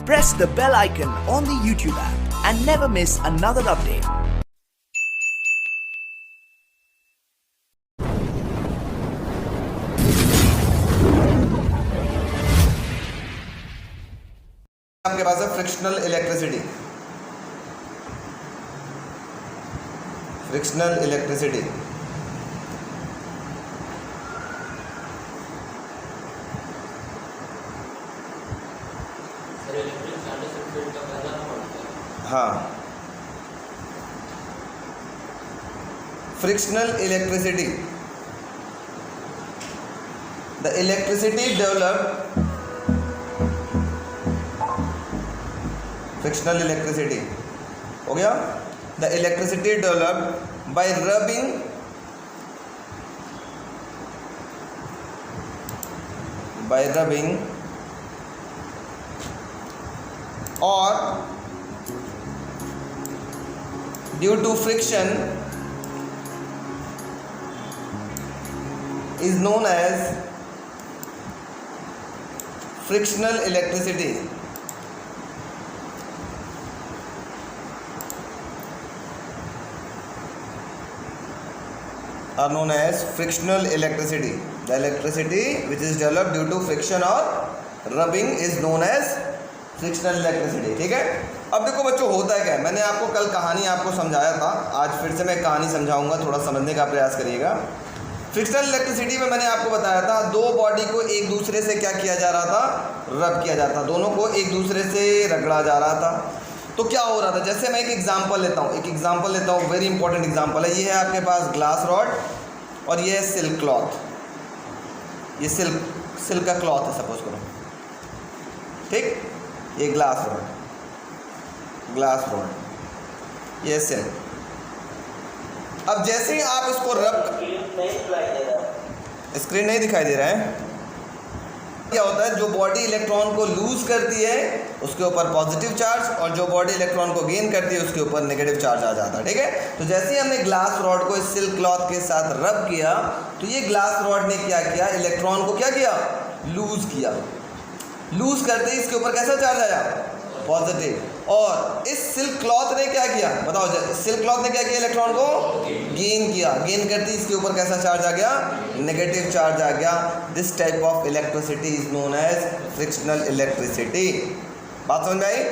Press the bell icon on the YouTube app and never miss another update. आपके पास है frictional electricity. Frictional electricity हाँ, frictional electricity, the electricity developed, frictional electricity हो गया, the electricity developed by rubbing or due to friction is known as frictional electricity. Are known as frictional electricity. The electricity which is developed due to friction or rubbing is known as frictional electricity. ठीक है, अब देखो बच्चों होता है क्या है, मैंने आपको कल कहानी आपको समझाया था, आज फिर से मैं कहानी समझाऊंगा, थोड़ा समझने का प्रयास करिएगा। फ्रिक्शनल इलेक्ट्रिसिटी में मैंने आपको बताया था दो बॉडी को एक दूसरे से क्या किया जा रहा था, रब किया जाता था, दोनों को एक दूसरे से रगड़ा जा रहा था। तो क्या हो रहा था, जैसे मैं एक एग्जाम्पल लेता हूँ, वेरी इंपॉर्टेंट एग्जाम्पल है। ये है आपके पास ग्लास रॉड और ये है सिल्क क्लॉथ, ये सिल्क का क्लॉथ है सपोज करो, ठीक, ये ग्लास रॉड, ये सिल्क। अब जैसे ही आप इसको स्क्रीन नहीं दिखाई दे रहा है, क्या होता है, जो बॉडी इलेक्ट्रॉन को लूज करती है उसके ऊपर पॉजिटिव चार्ज और जो बॉडी इलेक्ट्रॉन को गेन करती है उसके ऊपर नेगेटिव चार्ज आ जाता है। ठीक है, तो जैसे ही हमने ग्लास रॉड को इस सिल्क क्लॉथ के साथ रब किया तो ये ग्लास रॉड ने क्या किया, इलेक्ट्रॉन को क्या किया, लूज किया। लूज करते ही इसके ऊपर कैसा चार्ज आया, पॉजिटिव। और इस सिल्क क्लॉथ ने क्या किया, बताओ, सिल्क क्लॉथ ने क्या किया, इलेक्ट्रॉन को गेन किया, गेन करते ही इसके ऊपर कैसा चार्ज आ गया, नेगेटिव चार्ज आ गया। This type of electricity is known as frictional electricity. बात समझ में आई?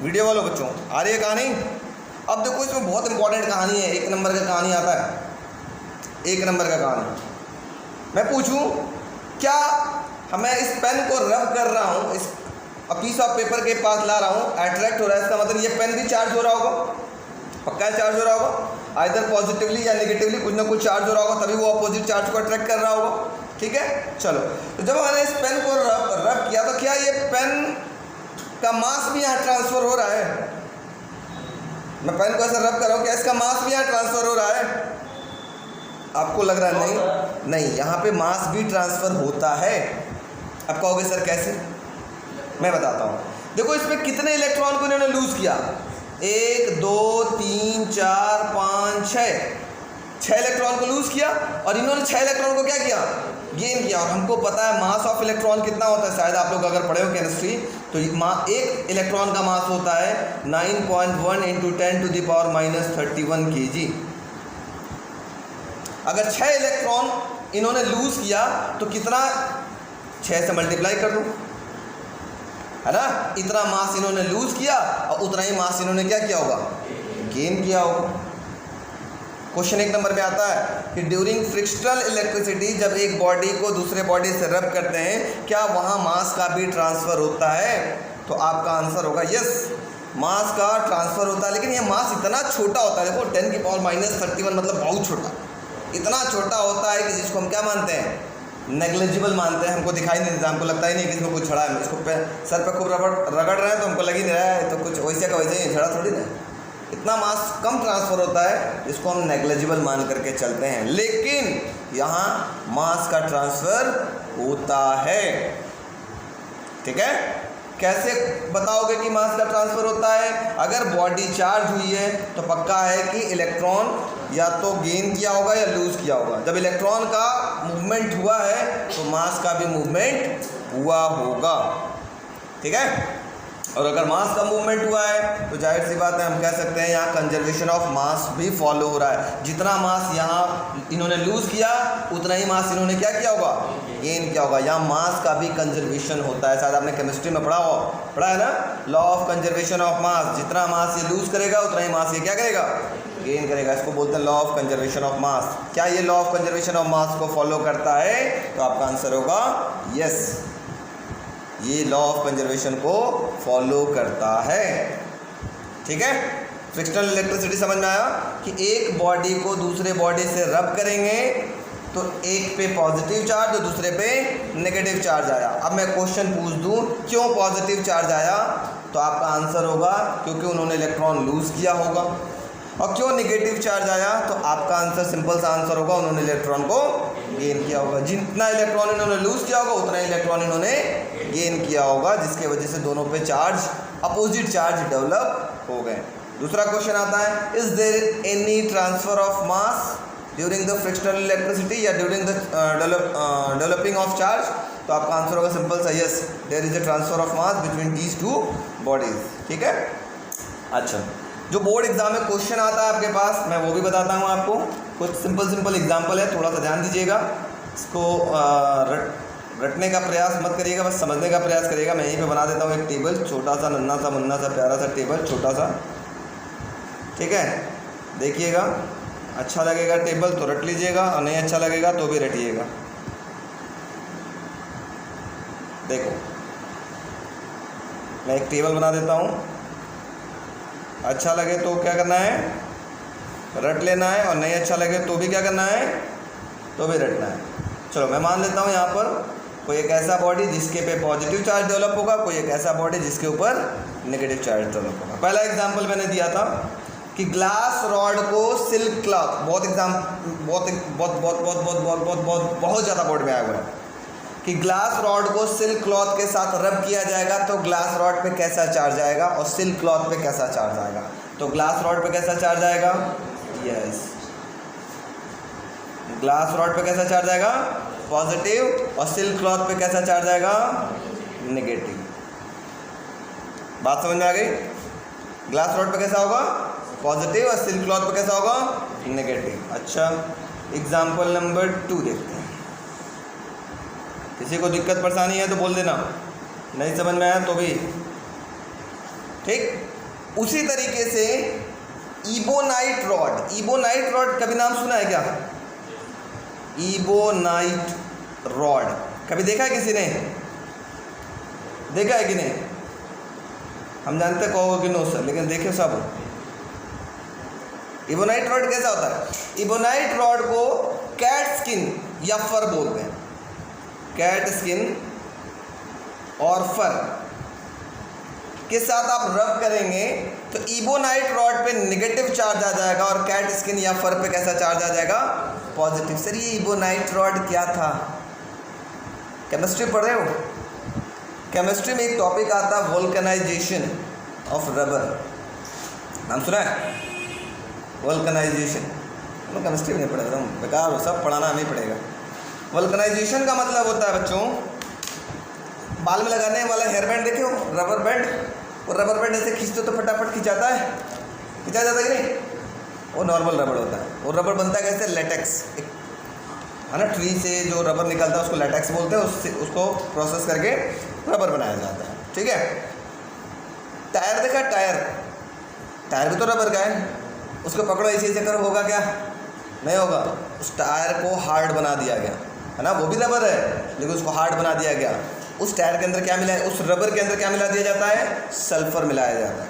वीडियो वालों बच्चों आ रही है कहानी? अब देखो इसमें बहुत इंपॉर्टेंट कहानी है, एक नंबर का कहानी आता है, एक नंबर का कहानी। मैं पूछूं क्या मैं इस पेन को रब कर रहा हूँ, इस पीस ऑफ पेपर के पास ला रहा हूँ, अट्रैक्ट हो रहा है, इसका मतलब ये पेन भी चार्ज हो रहा होगा, पक्का चार्ज हो रहा होगा, आइदर पॉजिटिवली या नेगेटिवली कुछ ना कुछ चार्ज हो रहा होगा, तभी वो अपोजिट चार्ज को अट्रैक्ट कर रहा होगा। ठीक है, चलो, तो जब मैंने इस पेन को रब किया तो क्या ये पेन का मास भी यहाँ ट्रांसफर हो रहा है? मैं पेन को ऐसा रब कर रहा हूँ, क्या इसका मास भी यहाँ ट्रांसफर हो रहा है? आपको लग रहा है नहीं, यहाँ पे मास भी ट्रांसफर होता है। अब कहोगे सर कैसे, मैं बताता हूँ। देखो इसमें कितने इलेक्ट्रॉन को इन्होंने लूज किया, 1 2 3 4 5 6 इलेक्ट्रॉन को लूज किया और इन्होंने 6 इलेक्ट्रॉन को क्या किया, गेन किया। और हमको पता है मास ऑफ इलेक्ट्रॉन कितना होता है, शायद आप लोग अगर पढ़े हो केमिस्ट्री तो एक इलेक्ट्रॉन का मास होता है 9.1 × 10⁻³ kg। अगर 6 इलेक्ट्रॉन इन्होंने लूज किया तो कितना, 6 से मल्टीप्लाई कर दो, है ना, इतना मास इन्होंने लूज किया और उतना ही मास इन्होंने क्या किया होगा, गेन किया होगा। क्वेश्चन 1 नंबर में आता है कि ड्यूरिंग फ्रिक्शनल इलेक्ट्रिसिटी जब एक बॉडी को दूसरे बॉडी से रब करते हैं क्या वहाँ मास का भी ट्रांसफ़र होता है? तो आपका आंसर होगा यस, मास का ट्रांसफ़र होता है, लेकिन ये मास इतना छोटा होता है, देखो 10⁻³ मतलब बहुत छोटा, इतना छोटा होता है कि जिसको हम क्या मानते हैं, नेग्लिजिबल मानते हैं। हमको दिखाई नहीं देता, हमको लगता ही नहीं कि इसमें कुछ छड़ा है, इसको सर पे खूब रगड़ रहे हैं तो हमको लग ही नहीं रहा है, तो कुछ वैसे का वैसे ही छड़ा थोड़ी ना। इतना मास कम ट्रांसफ़र होता है जिसको हम नेग्लिजिबल मान करके चलते हैं, लेकिन यहाँ मास का ट्रांसफ़र होता है। ठीक है, कैसे बताओगे कि मास का ट्रांसफ़र होता है? अगर बॉडी चार्ज हुई है तो पक्का है कि इलेक्ट्रॉन या तो गेन किया होगा या लूज़ किया होगा। जब इलेक्ट्रॉन का मूवमेंट हुआ है तो मास का भी मूवमेंट हुआ होगा। ठीक है, और अगर मास का मूवमेंट हुआ है तो जाहिर सी बात है हम कह सकते हैं यहाँ कंजर्वेशन ऑफ मास भी फॉलो हो रहा है। जितना मास यहाँ इन्होंने लूज़ किया उतना ही मास इन्होंने क्या किया होगा, गेन किया होगा। यहाँ मास का भी कंजर्वेशन होता है, शायद आपने केमिस्ट्री में पढ़ा है ना, law of conservation of mass. जितना मास ये लूज़ करेगा उतना ही मास ये क्या करेगा, गेन करेगा। इसको बोलते हैं law of conservation of mass. क्या ये law of conservation of mass को फॉलो करता है? तो आपका आंसर होगा यस, ये लॉ ऑफ कंजर्वेशन को फॉलो करता है। ठीक है, फ्रिक्शनल इलेक्ट्रिसिटी समझ में आया कि एक बॉडी को दूसरे बॉडी से रब करेंगे तो एक पे पॉजिटिव चार्ज और दूसरे पे नेगेटिव चार्ज आया। अब मैं क्वेश्चन पूछ दूं क्यों पॉजिटिव चार्ज आया, तो आपका आंसर होगा क्योंकि उन्होंने इलेक्ट्रॉन लूज़ किया होगा। और क्यों नेगेटिव चार्ज आया, तो आपका आंसर सिंपल सा आंसर होगा उन्होंने इलेक्ट्रॉन को गेन किया होगा। जितना इलेक्ट्रॉन इन्होंने लूज़ किया होगा उतना इलेक्ट्रॉन इन्होंने गेन किया होगा, जिसके वजह से दोनों पे चार्ज अपोजिट चार्ज डेवलप हो गए। दूसरा क्वेश्चन आता है, is there any transfer of mass during the frictional electricity या during the developing of charge? तो आपका आंसर होगा सिंपल सा yes, there is a transfer of mass between these two bodies. ठीक है, अच्छा जो बोर्ड एग्जाम में क्वेश्चन आता है आपके पास, मैं वो भी बताता हूँ आपको। कुछ सिंपल एग्जाम्पल है, थोड़ा सा ध्यान दीजिएगा। इसको रटने का प्रयास मत करिएगा, बस समझने का प्रयास करिएगा। मैं यहीं पे बना देता हूँ एक टेबल, छोटा सा नन्हा सा मुन्ना सा प्यारा सा टेबल, छोटा सा। ठीक है, देखिएगा, अच्छा लगेगा टेबल तो रट लीजिएगा और नहीं अच्छा लगेगा तो भी रटिएगा। देखो मैं एक टेबल बना देता हूँ, अच्छा लगे तो क्या करना है, रट लेना है, और नहीं अच्छा लगे तो भी क्या करना है, तो भी रटना है। चलो मैं मान लेता हूँ यहाँ पर कोई एक ऐसा बॉडी जिसके पे पॉजिटिव चार्ज डेवलप होगा, कोई एक ऐसा बॉडी जिसके ऊपर नेगेटिव चार्ज डेवलप होगा। पहला एग्जांपल मैंने दिया था कि ग्लास रॉड को सिल्क क्लॉथ, बहुत ज़्यादा बोर्ड में आया हुआ है कि ग्लास रॉड को सिल्क क्लॉथ के साथ रब किया जाएगा तो ग्लास रॉड पे कैसा चार्ज आएगा और सिल्क क्लॉथ पे कैसा चार्ज आएगा। तो ग्लास रॉड पे कैसा चार्ज आएगा, यस, ग्लास रॉड पे कैसा चार्ज आएगा, पॉजिटिव, और सिल्क क्लॉथ पे कैसा चार्ज आएगा, नेगेटिव। बात समझ में आ गई? ग्लास रॉड पे कैसा होगा, पॉजिटिव, और सिल्क क्लॉथ पे कैसा होगा, नेगेटिव। अच्छा, एग्जाम्पल नंबर 2 देखते हैं। किसी को दिक्कत परेशानी है तो बोल देना, नहीं समझ में आया तो भी ठीक। उसी तरीके से इबोनाइट रॉड, इबोनाइट रॉड कभी नाम सुना है क्या? इबोनाइट रॉड कभी देखा है किसी ने? देखा है कि नहीं? हम जानते कहोगे कि नो सर, लेकिन देखे सब। इबोनाइट रॉड कैसा होता है? इबोनाइट रॉड को कैट स्किन या फर बोलते हैं। कैट स्किन और फर के साथ आप रब करेंगे तो इबोनाइट रॉड पे नेगेटिव चार्ज आ जाएगा और कैट स्किन या फर पे कैसा चार्ज आ जाएगा, पॉजिटिव। सर ये इबोनाइट रॉड क्या था? केमिस्ट्री पढ़ रहे हो? केमिस्ट्री में एक टॉपिक आता है वोल्केनाइजेशन ऑफ रबर, नाम सुना है? वोल्केनाइजेशन। मैं केमिस्ट्री में नहीं पढ़ा रहा हूँ, बेकार हो, सब पढ़ाना हमें पड़ेगा। वल्कनाइजेशन का मतलब होता है बच्चों, बाल में लगाने वाला हेयर बैंड देखे हो, रबर बैंड, वो रबर बैंड ऐसे खींचते तो फटाफट खिंचाता है, खिंचा जाता है कि नहीं? वो नॉर्मल रबर होता है। वो रबर बनता है कैसे? लेटेक्स, है ना, ट्री से जो रबर निकलता है उसको लेटेक्स बोलते हैं, उससे उसको प्रोसेस करके रबर बनाया जाता है। ठीक है, टायर देखा, टायर भी तो रबर का है, उसको पकड़ो ऐसे करो, होगा क्या? नहीं होगा। उस टायर को हार्ड बना दिया गया, है ना, वो भी रबर है लेकिन उसको हार्ड बना दिया गया। उस टायर के अंदर क्या मिला है, उस रबर के अंदर क्या मिला दिया जाता है? सल्फ़र मिलाया जाता है।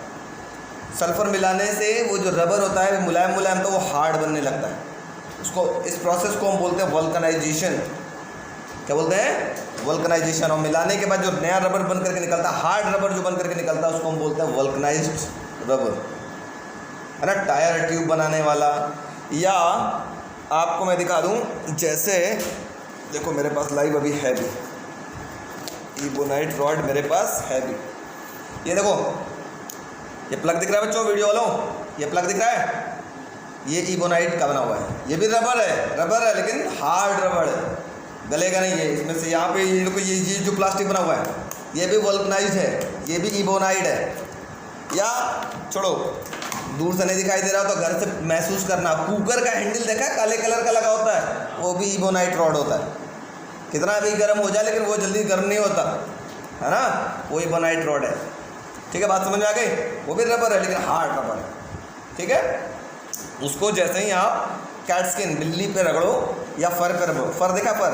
सल्फ़र मिलाने से वो जो रबर होता है मुलायम मुलायम तो वो हार्ड बनने लगता है। उसको, इस प्रोसेस को हम बोलते हैं वल्कनाइजेशन। क्या बोलते हैं? वल्कनाइजेशन। और मिलाने के बाद जो नया रबर बन करके निकलता है, हार्ड रबर जो बन करके निकलता है, उसको हम बोलते हैं वल्कनाइज्ड रबर, है ना। टायर ट्यूब बनाने वाला, या आपको मैं दिखा दूं, जैसे देखो मेरे पास लाइव अभी है भी, इबोनाइट रॉड मेरे पास है भी। ये देखो, ये प्लग दिख रहा है बच्चों, वीडियो वालों, ये प्लग दिख रहा है, ये इबोनाइट का बना हुआ है। ये भी रबर है लेकिन हार्ड रबर है, गलेगा नहीं है। इसमें से यहाँ पे ये देखो, ये जो प्लास्टिक बना हुआ है ये भी वल्कनाइज्ड है। ये भी इबोनाइट है। या छोड़ो, दूर से नहीं दिखाई दे रहा तो घर से महसूस करना, कुकर का हैंडल देखा है काले कलर का लगा होता है, वो भी इबोनाइट रॉड होता है। कितना भी गर्म हो जाए लेकिन वो जल्दी गर्म नहीं होता है ना, वो इबोनाइट रॉड है। ठीक है, बात समझ में आ गई। वो भी रबर है लेकिन हार्ड रबर है। ठीक है, उसको जैसे ही आप कैट स्किन बिल्ली पे रगड़ो या फर पे रगड़ो, फर देखा फर,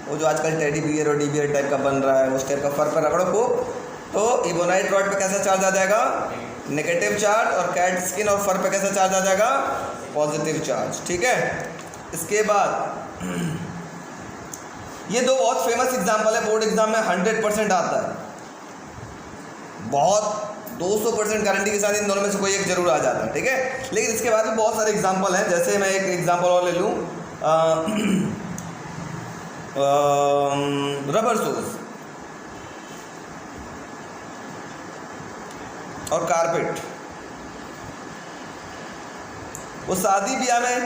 वो जो आजकल टेडी बियर और डीबियर टाइप का बन रहा है उस टाइप का फर पे रगड़ो को, तो इबोनाइट रॉड पे कैसा चार्ज आ जाएगा, नेगेटिव चार्ज, और कैट स्किन और फर पे कैसा चार्ज आ जाएगा, पॉजिटिव चार्ज। ठीक है, इसके बाद ये दो बहुत फेमस एग्जाम्पल है, बोर्ड एग्जाम में 100% आता है, बहुत 200% गारंटी के साथ इन दोनों में से कोई एक जरूर आ जाता है। ठीक है, लेकिन इसके बाद भी बहुत सारे एग्जाम्पल हैं। जैसे मैं एक एग्जाम्पल और ले लूँ, रबर शूज और कारपेट। वो शादी ब्याह में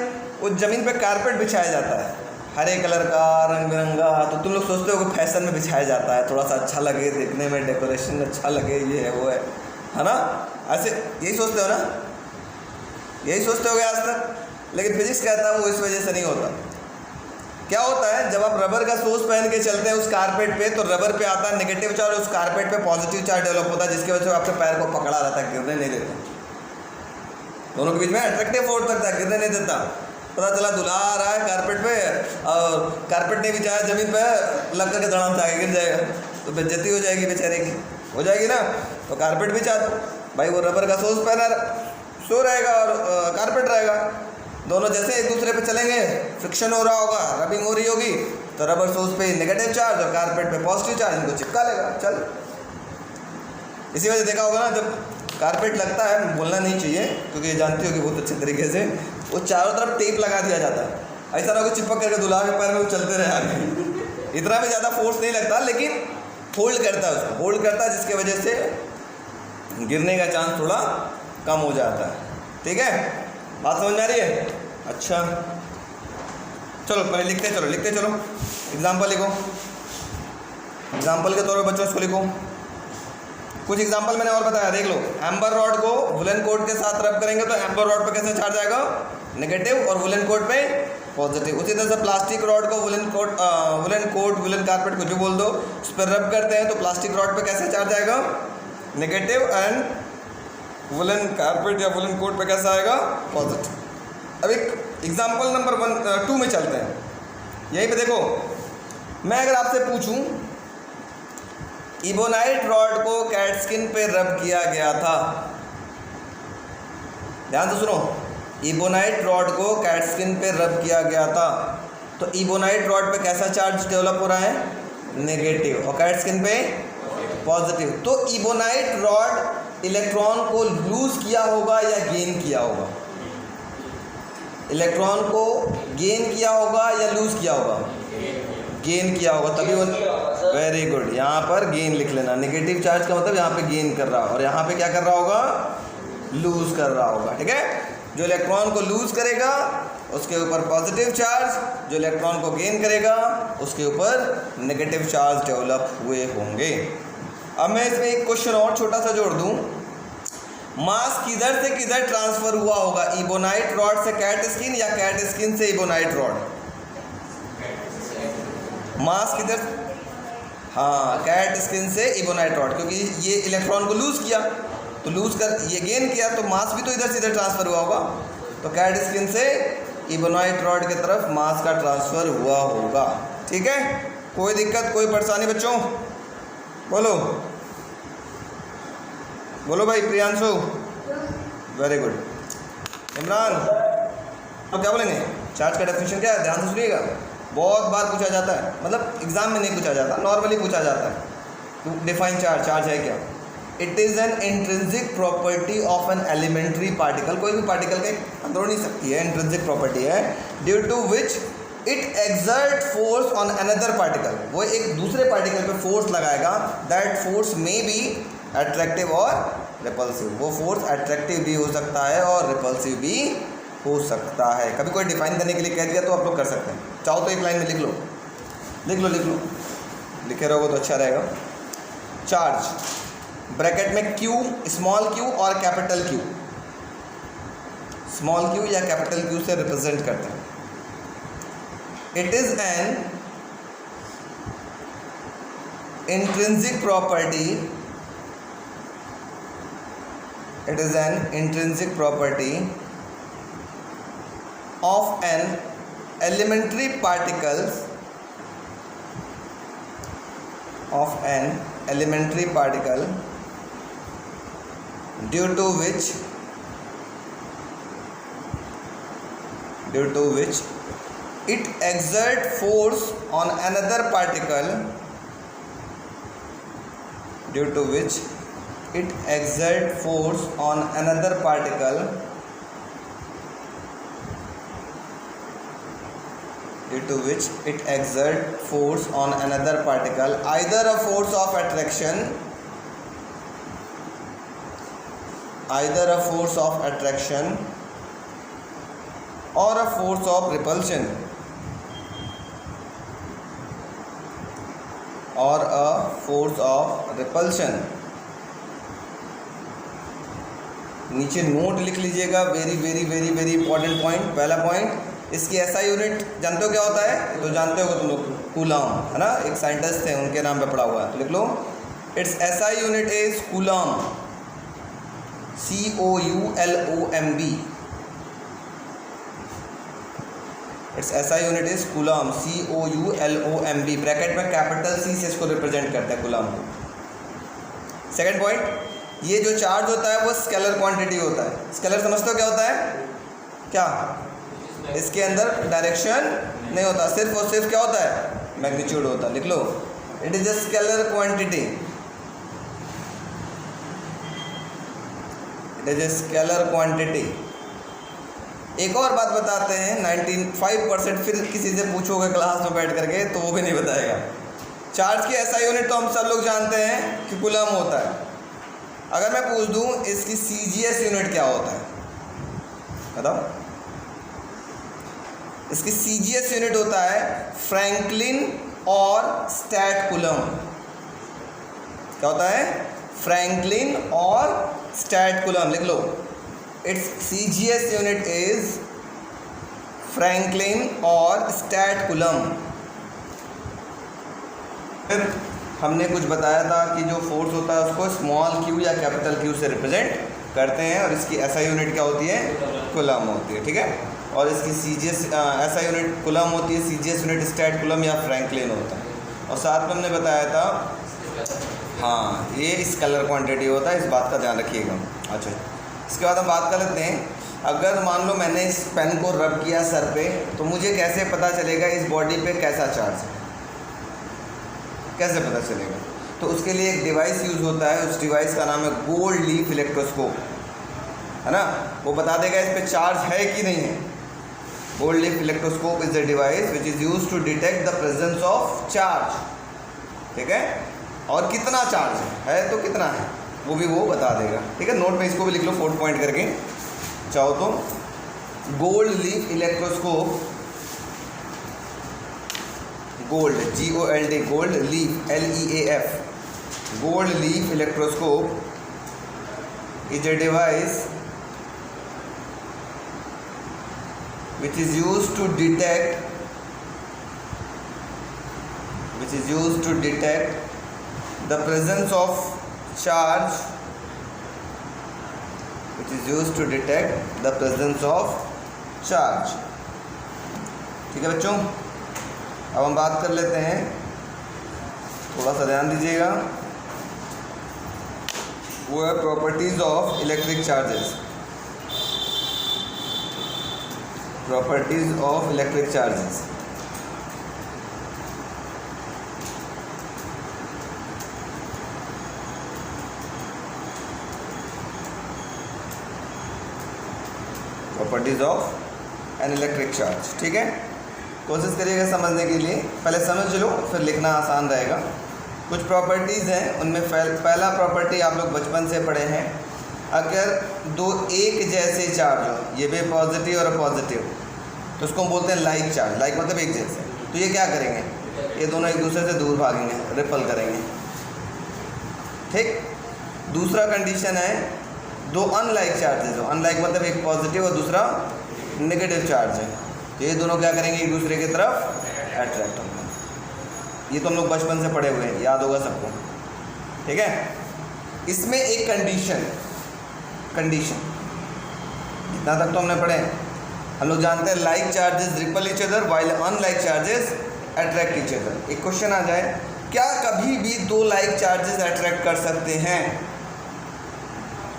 वो जमीन पे कारपेट बिछाया जाता है, हरे कलर का, रंग बिरंगा, तो तुम लोग सोचते हो कि फैशन में बिछाया जाता है, थोड़ा सा अच्छा लगे देखने में, डेकोरेशन अच्छा लगे, ये है वो है ना, ऐसे यही सोचते हो ना, यही सोचते हो आज तक। लेकिन फिजिक्स कहता है वो इस वजह से नहीं होता। क्या होता है, जब आप रबर का शूज पहन के चलते हैं उस कारपेट पे, तो रबर पे आता है नेगेटिव चार्ज, उस कारपेट पे पॉजिटिव चार्ज डेवलप होता है, जिसकी वजह से आपके पैर को पकड़ा रहता है, गिरने नहीं देता। दोनों के बीच में अट्रैक्टिव फोर्स लगता है, गिरने नहीं देता। पता चला दूल्हा आ रहा है कारपेट पे और कारपेट नहीं बिछाया, जमीन पे लग करके धड़ाम से आगे गिर जाएगा, तो बेइज्जती हो जाएगी बेचारे की, हो जाएगी ना। तो कारपेट बिछा दो भाई, वो रबर का शूज पहना शो रहेगा और कारपेट रहेगा, दोनों जैसे एक दूसरे पे चलेंगे, फ्रिक्शन हो रहा होगा, रबिंग हो रही होगी, तो रबर शूज पे नेगेटिव चार्ज और कारपेट पे पॉजिटिव चार्ज, इनको चिपका लेगा। चल, इसी वजह देखा होगा ना, जब कारपेट लगता है, बोलना नहीं चाहिए क्योंकि ये जानती होगी बहुत अच्छे तरीके से, वो चारों तरफ टेप लगा दिया जाता है, ऐसा ना हो कि चिपक करके दुल्हा के पैर में वो चलते रहे आगे। इतना भी ज़्यादा फोर्स नहीं लगता, लेकिन होल्ड करता है, उसको होल्ड करता है, जिसकी वजह से गिरने का चांस थोड़ा कम हो जाता है। ठीक है, बात समझ में आ रही है। अच्छा चलो पहले लिखते चलो, एग्जाम्पल लिखो, एग्जाम्पल के तौर पर बच्चों इसको लिखो। कुछ एग्जाम्पल मैंने और बताया, देख लो। एम्बर रॉड को वुलन कोट के साथ रब करेंगे तो एम्बर रॉड पे कैसे चार्ज आएगा, नेगेटिव, और वुलन कोट पे पॉजिटिव। उसी तरह से प्लास्टिक रॉड को वुलन कोट, वुलन कारपेट कुछ भी बोल दो, उस पर रब करते हैं तो प्लास्टिक रॉड पे कैसे चार्ज आएगा, नेगेटिव, एंड वुलन कारपेट या वुलन कोट पे कैसा आएगा, पॉजिटिव। अब एक एग्जाम्पल नंबर 2 में चलते हैं। यहीं पे देखो, मैं अगर आपसे पूछूं इबोनाइट रॉड को कैट स्किन पे रब किया गया था, ध्यान से सुनो, इबोनाइट रॉड को कैट स्किन पे रब किया गया था, तो इबोनाइट रॉड पे कैसा चार्ज डेवलप हो रहा है, नेगेटिव, और कैट स्किन पे पॉजिटिव। तो इबोनाइट रॉड इलेक्ट्रॉन को लूज किया होगा या गेन किया होगा, इलेक्ट्रॉन को गेन किया होगा या लूज किया होगा, गेन किया होगा, तभी वो, वेरी गुड, यहाँ पर गेन लिख लेना, नेगेटिव चार्ज का मतलब यहाँ पे गेन कर रहा है, और यहाँ पे क्या कर रहा होगा, लूज कर रहा होगा। ठीक है, जो इलेक्ट्रॉन को लूज करेगा उसके ऊपर पॉजिटिव चार्ज, जो इलेक्ट्रॉन को गेन करेगा उसके ऊपर नेगेटिव चार्ज डेवलप हुए होंगे। अब मैं इसमें एक क्वेश्चन और छोटा सा जोड़ दूँ, मास किधर से किधर ट्रांसफर हुआ होगा, इबोनाइट रॉड से कैट स्किन या कैट स्किन से इबोनाइट रॉड, मास किधर, हाँ कैट स्किन से इबोनाइट रॉड, क्योंकि ये इलेक्ट्रॉन को लूज किया तो लूज कर ये गेन किया, तो मास भी तो इधर से इधर ट्रांसफर हुआ होगा, तो कैट स्किन से इबोनाइट रॉड की तरफ मास का ट्रांसफर हुआ होगा। ठीक है, कोई दिक्कत, कोई परेशानी बच्चों, बोलो बोलो भाई, प्रियांशु, वेरी गुड, इमरान, अब क्या बोलेंगे, चार्ज का डेफिनेशन क्या है, ध्यान से सुनिएगा, बहुत बार पूछा जाता है, मतलब एग्जाम में नहीं पूछा जाता, नॉर्मली पूछा जाता है। डिफाइन चार्ज, चार्ज है क्या, it is an intrinsic property of an elementary particle, कोई भी पार्टिकल के अंदरूनी शक्ति है, इंट्रिंसिक प्रॉपर्टी है, due to which it exert force on another particle, वो एक दूसरे पार्टिकल पे फोर्स लगाएगा, that force may be attractive और रिपल्सिव, वो फोर्स अट्रैक्टिव भी हो सकता है और रिपल्सिव भी हो सकता है। कभी कोई डिफाइन करने के लिए कह दिया तो आप लोग कर सकते हैं, चाहो तो एक लाइन में लिख लो, लिख लो, लिखे रहोगे तो अच्छा रहेगा। चार्ज, ब्रैकेट में क्यू, स्मॉल क्यू और कैपिटल क्यू, स्मॉल क्यू या कैपिटल क्यू से रिप्रेजेंट करते हैं। It is N intrinsic property, it is an intrinsic property of an elementary particles of an elementary particle due to which it exert force on another particle, due to which it exert force on another particle due to which it exert force on another particle, either a force of attraction, either a force of attraction or a force of repulsion, or a force of repulsion। नीचे note लिख लीजिएगा, very very very very important point. पहला point, इसकी SI unit जानते हो क्या होता है? तो जानते हो तुम लोग, कूलम, है ना, एक साइंटिस्ट थे उनके नाम पे पढ़ा हुआ है, तो लिख लो। Its SI unit is coulomb, COULOMB। Its SI unit is coulomb, COULOMB। Bracket में कैपिटल C से इसको रिप्रेजेंट करते हैं कूलम को। सेकेंड पॉइंट, ये जो चार्ज होता है वो स्केलर क्वांटिटी होता है। स्केलर समझते हो क्या होता है? क्या? इसके अंदर डायरेक्शन नहीं होता, सिर्फ और सिर्फ क्या होता है? मैग्नीट्यूड होता है। लिख लो, it is a scalar quantity, it is a scalar quantity. एक और बात बताते हैं, 95% फिर किसी से पूछोगे क्लास में बैठ करके तो वो भी नहीं बताएगा। चार्ज की एसआई यूनिट तो हम सब लोग जानते हैं कि कूलम होता है। अगर मैं पूछ दूं इसकी CGS यूनिट क्या होता है, बताओ? इसकी CGS यूनिट होता है फ्रैंकलिन और स्टैट कूलम। क्या होता है? फ्रैंकलिन और स्टैट कूलम। लिख लो, it's CGS unit is franklin और स्टैट कूलम। फिर हमने कुछ बताया था कि जो फोर्स होता है उसको स्मॉल q या कैपिटल Q से रिप्रेजेंट करते हैं, और इसकी SI यूनिट क्या होती है? कूलम होती है, ठीक है। और इसकी CGS SI यूनिट कूलम होती है, CGS यूनिट स्टैट कूलम या फ्रैंकलिन होता है। और साथ में हमने बताया था, हाँ, ये स्केलर क्वांटिटी होता है, इस बात का ध्यान रखिएगा। अच्छा, इसके बाद हम बात कर लेते हैं, अगर मान लो मैंने इस पेन को रब किया सर पे, तो मुझे कैसे पता चलेगा इस बॉडी पे कैसा चार्ज है? कैसे पता चलेगा? तो उसके लिए एक डिवाइस यूज़ होता है, उस डिवाइस का नाम है गोल्ड लीफ इलेक्ट्रोस्कोप, है ना। वो बता देगा इस पे चार्ज है कि नहीं है। Gold leaf electroscope is the device which is use to detect the presence of charge, ठीक है। और कितना चार्ज है तो कितना है वो भी वो बता देगा, ठीक है। नोट में इसको भी लिख लो 4 पॉइंट करके चाहो तो। Gold leaf electroscope, gold GOLD, gold leaf LEAF, gold leaf electroscope is a device which is used to detect the presence of charge, which is used to detect the presence of charge, ठीक है बच्चों। अब हम बात कर लेते हैं, थोड़ा सा ध्यान दीजिएगा, वो है properties of electric charges. Properties of electric charges. Properties of an electric charge, ठीक है। कोशिश करिएगा समझने के लिए, पहले समझ लो फिर लिखना आसान रहेगा। कुछ प्रॉपर्टीज़ हैं, उनमें पहला प्रॉपर्टी आप लोग बचपन से पढ़े हैं, अगर दो एक जैसे चार्ज हो, ये भी पॉजिटिव और पॉजिटिव, तो उसको हम बोलते हैं लाइक चार्ज। लाइक मतलब एक जैसे, तो ये क्या करेंगे? ये दोनों एक दूसरे से दूर भागेंगे, रिपल करेंगे, ठीक। दूसरा कंडीशन है दो अनलाइक चार्जेस हो, अनलाइक मतलब एक पॉजिटिव और दूसरा नेगेटिव चार्ज है, तो ये दोनों क्या करेंगे, एक दूसरे की तरफ अट्रैक्ट होंगे। ये तो हम लोग बचपन से पढ़े हुए हैं, याद होगा सबको, ठीक है। इसमें एक कंडीशन इतना तक तो हमने पढ़े। हम लोग जानते हैं like charges repel each other while unlike charges attract each other. एक क्वेश्चन आ जाए, क्या कभी भी दो लाइक चार्जेस अट्रैक्ट कर सकते हैं?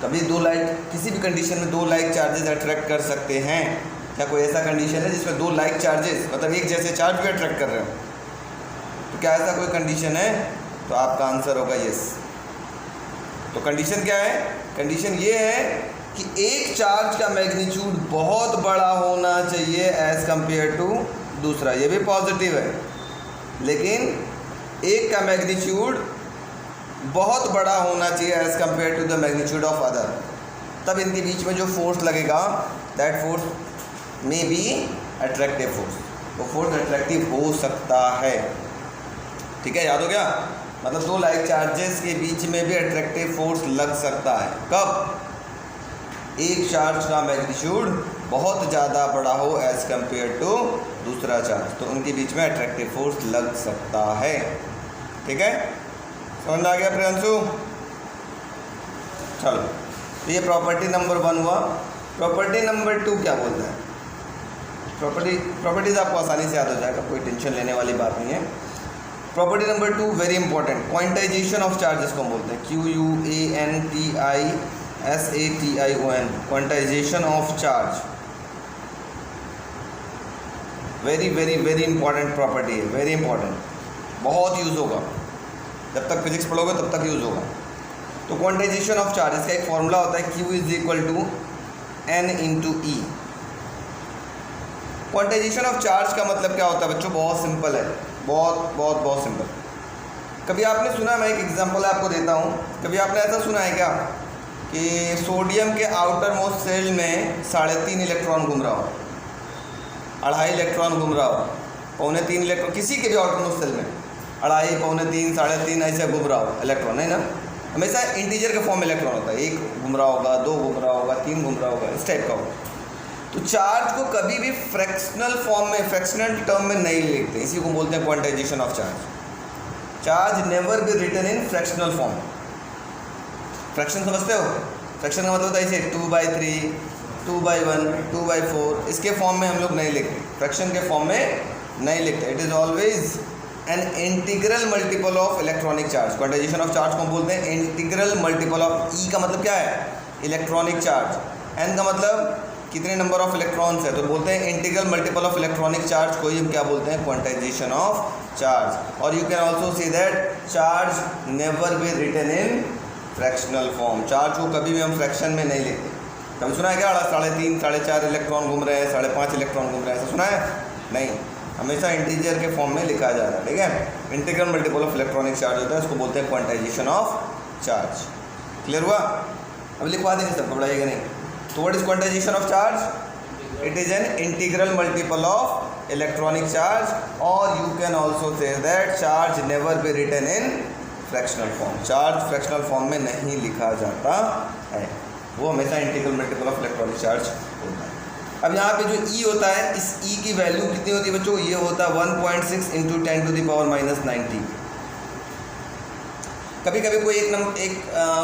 कभी दो लाइक, किसी भी कंडीशन में दो लाइक चार्जेस अट्रैक्ट कर सकते हैं? क्या कोई ऐसा कंडीशन है जिसमें दो लाइक चार्जेस मतलब एक जैसे चार्ज भी अट्रैक्ट कर रहे हो? तो क्या ऐसा कोई कंडीशन है? तो आपका आंसर होगा यस। तो कंडीशन क्या है? कंडीशन ये है कि एक चार्ज का मैग्नीट्यूड बहुत बड़ा होना चाहिए एज़ कंपेयर टू दूसरा। ये भी पॉजिटिव है, लेकिन एक का मैग्नीट्यूड बहुत बड़ा होना चाहिए as compare to the magnitude of other. तब इनके बीच में जो फोर्स लगेगा that force may be attractive force, वो फोर्स अट्रैक्टिव हो सकता है, ठीक है। याद हो गया? मतलब दो लाइक चार्जेस के बीच में भी अट्रैक्टिव फोर्स लग सकता है। कब? एक चार्ज का मैग्नीट्यूड बहुत ज़्यादा बड़ा हो एज़ कंपेयर टू दूसरा चार्ज, तो उनके बीच में अट्रैक्टिव फोर्स लग सकता है, ठीक है। समझ आ गया प्रियांशु? चलो, तो ये प्रॉपर्टी नंबर 1 हुआ। प्रॉपर्टी नंबर 2 क्या बोलते हैं? प्रॉपर्टीज़ आपको आसानी से याद हो जाएगा, कोई टेंशन लेने वाली बात नहीं है। Property number 2 very important, quantization of charges को हम बोलते हैं, QUANTISATION, quantization of charge. Very very very important property है, वेरी इंपॉर्टेंट, बहुत यूज़ होगा, जब तक फिजिक्स पढ़ोगे तब तक यूज़ होगा। तो क्वांटाइजेशन ऑफ चार्ज, इसका एक फॉर्मूला होता है Q = N × E। Quantization of charge का मतलब क्या होता है बच्चों? बहुत सिंपल है, बहुत सिंपल। कभी आपने सुना, मैं एक एग्जांपल आपको देता हूँ, कभी आपने ऐसा सुना है क्या कि सोडियम के आउटर मोस्ट सेल में 3.5 इलेक्ट्रॉन घूम रहा हो, 2.5 इलेक्ट्रॉन घूम रहा हो, 3.25 इलेक्ट्रॉन, किसी के भी आउटर मोस्ट सेल में 2.5, 3.25, 3.5 ऐसे घूम रहा हो इलेक्ट्रॉन, नहीं ना? हमेशा इंटीजर के फॉर्म में इलेक्ट्रॉन होता है, 1 घूम रहा होगा, 2 घूम रहा होगा, 3 घूम रहा होगा, इस टाइप का होगा। तो चार्ज को कभी भी फ्रैक्शनल फॉर्म में, फ्रैक्शनल टर्म में नहीं लिखते, इसी को बोलते हैं quantization of charge. Charge never be written in fractional form. Fraction समझते हो? फ्रैक्शन का मतलब होता है इसे 2/3, 2/1, 2/4, इसके फॉर्म में हम लोग नहीं लिखते, फ्रैक्शन के फॉर्म में नहीं लिखते। It is always an integral multiple of electronic charge. Quantization of charge को हम बोलते हैं इंटीग्रल मल्टीपल ऑफ। ई का मतलब क्या है? Electronic charge. एन का मतलब कितने नंबर ऑफ इलेक्ट्रॉन्स है, तो बोलते हैं integral multiple of electronic charge को ही हम क्या बोलते हैं? Quantization of charge. और you can also see that charge never be written in fractional form. Charge को कभी भी हम फ्रैक्शन में नहीं लेते। कभी सुना है क्या 3.5, 4.5 इलेक्ट्रॉन घूम रहे हैं, 5.5 इलेक्ट्रॉन घूम रहे हैं, ऐसा सुना है? नहीं, हमेशा इंटीजर के फॉर्म में लिखा जा रहा है, ठीक है। Integral multiple of electronic charge होता है, उसको बोलते हैं क्वांटाइजेशन ऑफ चार्ज। क्लियर हुआ? अब लिखवा देंगे, सबको बढ़ाइएगा नहीं। तो what is quantization of charge? It is an integral multiple of electronic charge, और you can also say that charge never be written in fractional form. Charge fractional form में नहीं लिखा जाता है, वो हमेशा integral multiple of electronic charge होता है। अब यहाँ पे जो E होता है, इस E की वैल्यू कितनी होती है बच्चों? ये होता है 1.6 × 10⁻⁻90। कभी कभी कोई एक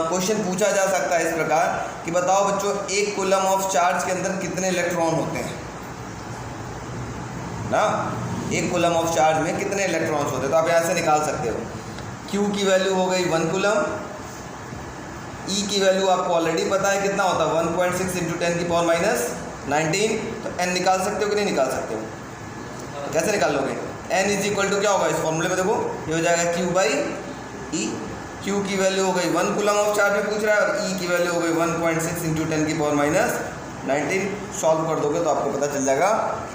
क्वेश्चन पूछा जा सकता है इस प्रकार कि बताओ बच्चों, 1 कूलम ऑफ चार्ज के अंदर कितने इलेक्ट्रॉन होते हैं ना? 1 कूलम ऑफ चार्ज में कितने इलेक्ट्रॉन्स होते हैं? तो आप यहाँ से निकाल सकते हो। Q की वैल्यू हो गई 1 कूलम, E की वैल्यू आपको ऑलरेडी पता है कितना होता है, 1.6 × 10⁻⁻19। तो N निकाल सकते हो कि नहीं निकाल सकते हो? तो कैसे निकाल लोगे? N = क्या होगा इस फॉर्मूले में? देखो, ये हो जाएगा Q/E। Q की वैल्यू हो गई 1 कूलम ऑफ चार्ज में पूछ रहा है, और E की वैल्यू हो गई 1.6 × 10⁻⁻19। सॉल्व कर दोगे तो आपको पता चल जाएगा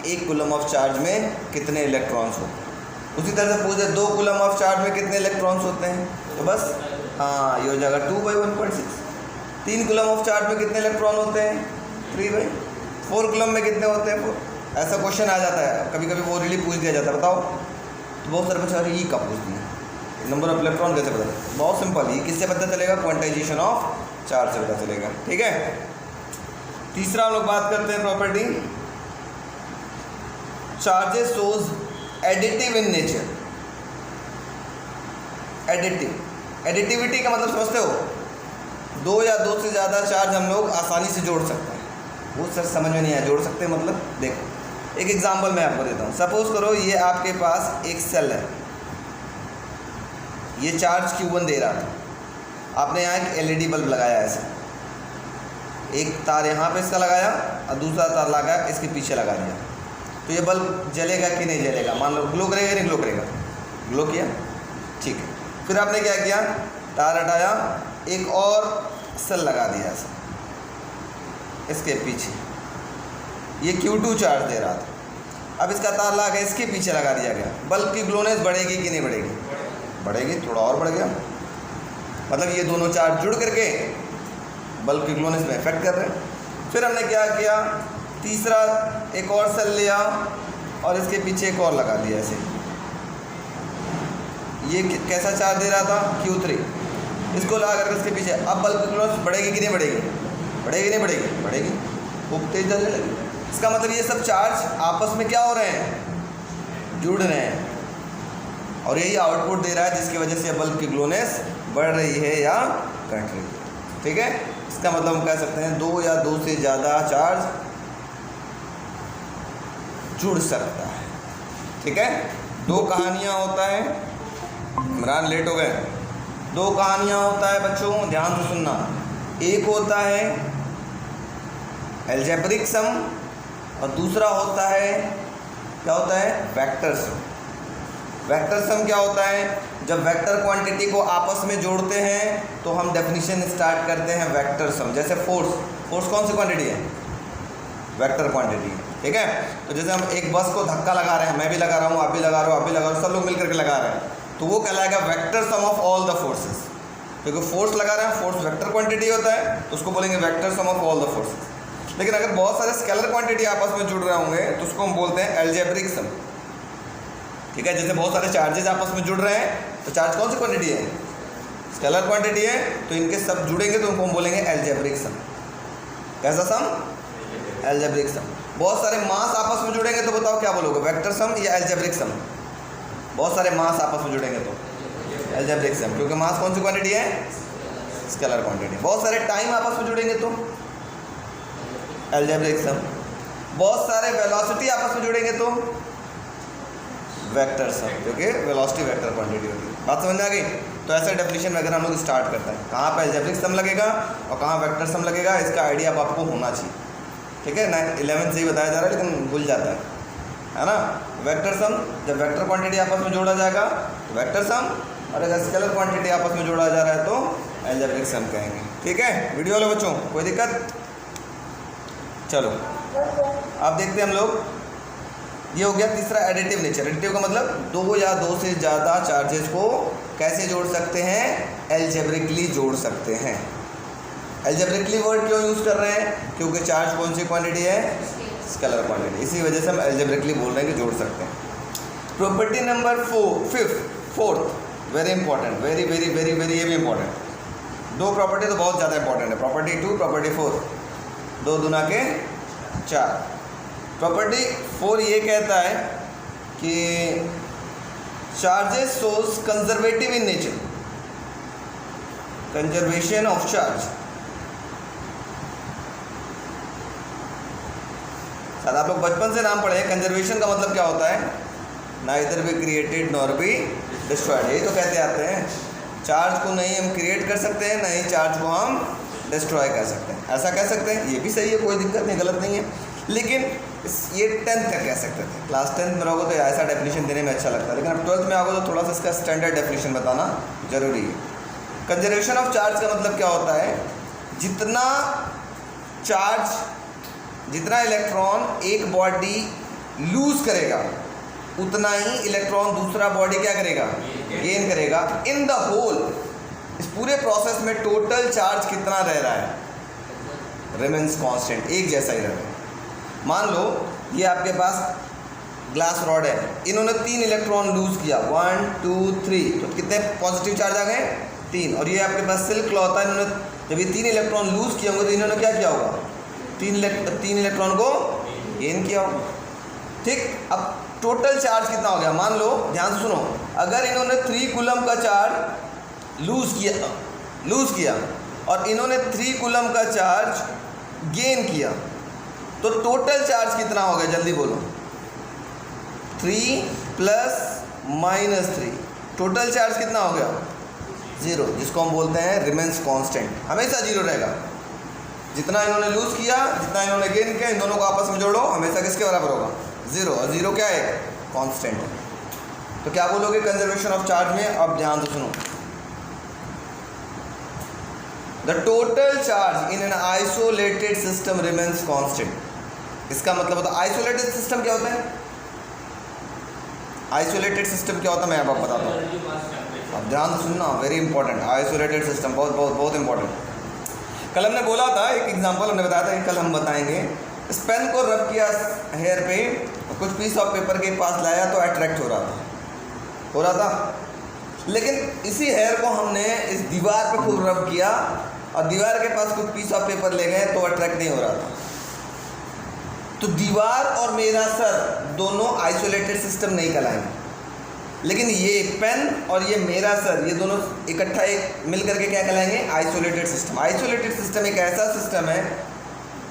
1 कूलम ऑफ चार्ज में कितने इलेक्ट्रॉन्स होते हैं। उसी तरह से पूछे 2 कूलम ऑफ चार्ज में कितने इलेक्ट्रॉन्स होते हैं, तो बस हाँ, ये हो जाएगा 2/1.6। 3 कूलम ऑफ चार्ज में कितने इलेक्ट्रॉन होते हैं? 3/4 कूलम में कितने होते हैं? 4। ऐसा क्वेश्चन आ जाता है, कभी कभी वो रियली पूछ दिया जाता है, बताओ। तो बहुत सारे बच्चे ई का पूछ दिया, नंबर ऑफ इलेक्ट्रॉन कैसे पता चलेगा? बहुत सिंपल, ये किससे पता चलेगा? क्वांटाइजेशन ऑफ चार्ज से पता चलेगा। ठीक है, तीसरा हम लोग बात करते हैं property, charges shows additive in nature. Additivity का मतलब समझते हो? दो या दो से ज़्यादा चार्ज हम लोग आसानी से जोड़ सकते हैं। वो सर समझ में नहीं आया, जोड़ सकते हैं मतलब? देखो एक एग्जांपल मैं आपको देता हूँ। सपोज करो ये आपके पास एक सेल है, ये चार्ज Q1 दे रहा था, आपने यहाँ एक LED बल्ब लगाया ऐसे, एक तार यहाँ पे इसका लगाया और दूसरा तार लगा इसके पीछे लगा दिया, तो ये बल्ब जलेगा कि नहीं जलेगा? मान लो ग्लो करेगा नहीं ग्लो करेगा? ग्लो किया, ठीक है। फिर आपने क्या किया? तार हटाया, एक और सेल लगा दिया ऐसा इसके पीछे, ये Q2 चार्ज दे रहा था, अब इसका तार लगा इसके पीछे लगा दिया गया, बल्ब की ग्लोनेस बढ़ेगी कि नहीं बढ़ेगी? बढ़ेगी, थोड़ा और बढ़ गया, मतलब ये दोनों चार्ज जुड़ करके बल्ब की ग्लोनेस में इफेक्ट कर रहे हैं। फिर हमने क्या किया? तीसरा एक और सेल लिया और इसके पीछे एक और लगा दिया ऐसे, ये कैसा चार्ज दे रहा था? Q3, इसको लगा करके इसके पीछे, अब बल्ब की ग्लोनेस बढ़ेगी कि नहीं बढ़ेगी? बढ़ेगी नहीं बढ़ेगी? बढ़ेगी, खूब तेज जलने लगी। इसका मतलब ये सब चार्ज आपस में क्या हो रहे हैं? जुड़ रहे हैं, और यही आउटपुट दे रहा है जिसकी वजह से बल्ब की ग्लोनेस बढ़ रही है या घट रही है। ठीक है, इसका मतलब हम कह सकते हैं दो या दो से ज़्यादा चार्ज जुड़ सकता है। ठीक है, दो कहानियाँ होता है, इमरान लेट हो गए। दो कहानियाँ होता है बच्चों, ध्यान से सुनना। एक होता है अलजेब्रिक सम और दूसरा होता है, क्या होता है? Vector sum. वेक्टर सम क्या होता है? जब वेक्टर क्वांटिटी को आपस में जोड़ते हैं तो हम डेफिनेशन स्टार्ट करते हैं वेक्टर सम। जैसे फोर्स कौन सी क्वांटिटी है? Vector quantity. ठीक है, तो जैसे हम एक बस को धक्का लगा रहे हैं, मैं भी लगा रहा हूँ, आप भी लगा रहे हो, आप भी लगा रहे हो, सब लोग मिलकर के लगा रहे हैं, तो वो कहलाएगा vector sum of all the forces. क्योंकि फोर्स लगा रहे हैं, फोर्स वेक्टर क्वांटिटी होता है, तो उसको बोलेंगे vector sum of all the forces. लेकिन अगर बहुत सारे स्केलर क्वांटिटी आपस में जुड़ रहे होंगे तो उसको हम बोलते हैं अलजेब्रिक सम। ठीक है, जैसे बहुत सारे चार्जेस आपस में जुड़ रहे हैं, तो चार्ज कौन सी क्वांटिटी है? स्केलर क्वांटिटी है, तो इनके सब जुड़ेंगे तो उनको हम बोलेंगे अलजेब्रिक सम। कैसा सम? अलजेब्रिक सम। बहुत सारे मास आपस में जुड़ेंगे तो बताओ क्या बोलोगे? वेक्टर सम या अलजेब्रिक सम? बहुत सारे मास आपस में जुड़ेंगे तो अलजेब्रिक सम, क्योंकि मास कौन सी क्वांटिटी है? Scalar quantity. बहुत सारे टाइम आपस में जुड़ेंगे तो अलजेब्रिक सम। बहुत सारे वेलोसिटी आपस में जुड़ेंगे तो वेक्टर सम, क्योंकि वेलोसिटी वेक्टर क्वांटिटी होती है। बात समझ में आ गई? तो ऐसा डेफिनेशन वगैरह हम लोग स्टार्ट करते हैं, कहाँ पे अलजेब्रिक सम लगेगा और कहाँ वेक्टर सम लगेगा, इसका आइडिया अब आपको होना चाहिए। ठीक है ना, 11th से ही बताया जा रहा है लेकिन भूल जाता है ना। वेक्टर सम, जब वेक्टर क्वांटिटी आपस में जोड़ा जाएगा तो वेक्टर सम, और अगर स्केलर क्वांटिटी आपस में जोड़ा जा रहा है तो अलजेब्रिक सम कहेंगे। ठीक है, वीडियो वाले बच्चों कोई दिक्कत? चलो अब देखते हैं हम लोग, ये हो गया तीसरा एडिटिव नेचर। एडिटिव का मतलब दो या दो से ज़्यादा चार्जेस को कैसे जोड़ सकते हैं? अलजेब्रिकली जोड़ सकते हैं। अलजेब्रिकली वर्ड क्यों यूज़ कर रहे हैं? क्योंकि चार्ज कौन सी क्वांटिटी है? स्केलर क्वांटिटी, इसी वजह से हम अलजेब्रिकली बोल रहे हैं कि जोड़ सकते हैं। Property number 4th, very important, very very very very ये भी इंपॉर्टेंट। दो प्रॉपर्टी तो बहुत ज़्यादा इंपॉर्टेंट है, प्रॉपर्टी 2, प्रॉपर्टी 4, 2 दूना के 4। प्रॉपर्टी 4 ये कहता है कि charges shows conservative in nature, conservation of charge. शायद आप लोग बचपन से नाम पढ़े हैं। कंजर्वेशन का मतलब क्या होता है? Neither be created nor be destroyed. यही तो कहते आते हैं, चार्ज को नहीं हम क्रिएट कर सकते हैं, नहीं चार्ज को हम डिस्ट्रॉय कर सकते हैं। ऐसा कह सकते हैं, ये भी सही है, कोई दिक्कत नहीं, गलत नहीं है। लेकिन ये 10th तक कह सकते थे, क्लास 10th में रहोगे तो ऐसा डेफिनेशन देने में अच्छा लगता है, लेकिन अब 12th में आओगे तो थोड़ा सा इसका स्टैंडर्ड डेफिनेशन बताना जरूरी है। कंजर्वेशन ऑफ चार्ज का मतलब क्या होता है? जितना इलेक्ट्रॉन एक बॉडी लूज करेगा उतना ही इलेक्ट्रॉन दूसरा बॉडी क्या करेगा? गेन करेगा। इन द होल, इस पूरे प्रोसेस में टोटल चार्ज कितना रह रहा है? रिमेन्स कांस्टेंट, एक जैसा ही रह रहा है। मान लो ये आपके पास ग्लास रॉड है, इन्होंने 3 इलेक्ट्रॉन लूज किया, 1 2 3, तो कितने पॉजिटिव चार्ज आ गए? 3। और ये आपके पास सिल्क क्लॉथ है, इन्होंने जब ये 3 इलेक्ट्रॉन लूज किए होंगे तो इन्होंने क्या किया होगा? 3 इलेक्ट्रॉन को गेन किया होगा। ठीक, अब टोटल चार्ज कितना हो गया? मान लो, ध्यान से सुनो, अगर इन्होंने 3 कूलम का चार्ज लूज किया और इन्होंने 3 कूलम का चार्ज गेन किया, तो टोटल चार्ज कितना हो गया? जल्दी बोलो। 3 प्लस माइनस 3, टोटल चार्ज कितना हो गया? 0, जिसको हम बोलते हैं रिमेंस कांस्टेंट, हमेशा 0 रहेगा। जितना इन्होंने लूज किया, जितना इन्होंने गेन किया, इन दोनों को आपस में जोड़ो, हमेशा किसके बराबर होगा? 0। और 0 क्या है? कांस्टेंट है। तो क्या बोलोगे कंजर्वेशन ऑफ चार्ज में? अब ध्यान से सुनो, the total charge in an isolated system remains constant. इसका मतलब होता है, आइसोलेटेड सिस्टम क्या होता है? आइसोलेटेड सिस्टम क्या होता है मैं अब बताता हूँ, अब ध्यान से सुनना, वेरी इंपॉर्टेंट। आइसोलेटेड सिस्टम बहुत बहुत बहुत इंपॉर्टेंट। कल हमने बोला था, एक एग्जांपल हमने बताया था कि कल हम बताएंगे। इस पेन को रब किया हेयर पे, कुछ पीस ऑफ पेपर के पास लाया तो अट्रैक्ट हो रहा था, लेकिन इसी हेयर को हमने इस दीवार पे खूब रब किया और दीवार के पास कुछ पीस ऑफ पेपर ले गए तो अट्रैक्ट नहीं हो रहा था। तो दीवार और मेरा सर दोनों आइसोलेटेड सिस्टम नहीं कहलाएंगे, लेकिन ये पेन और ये मेरा सर, ये दोनों इकट्ठा एक मिल करके क्या कहलाएंगे? Isolated system. आइसोलेटेड सिस्टम एक ऐसा सिस्टम है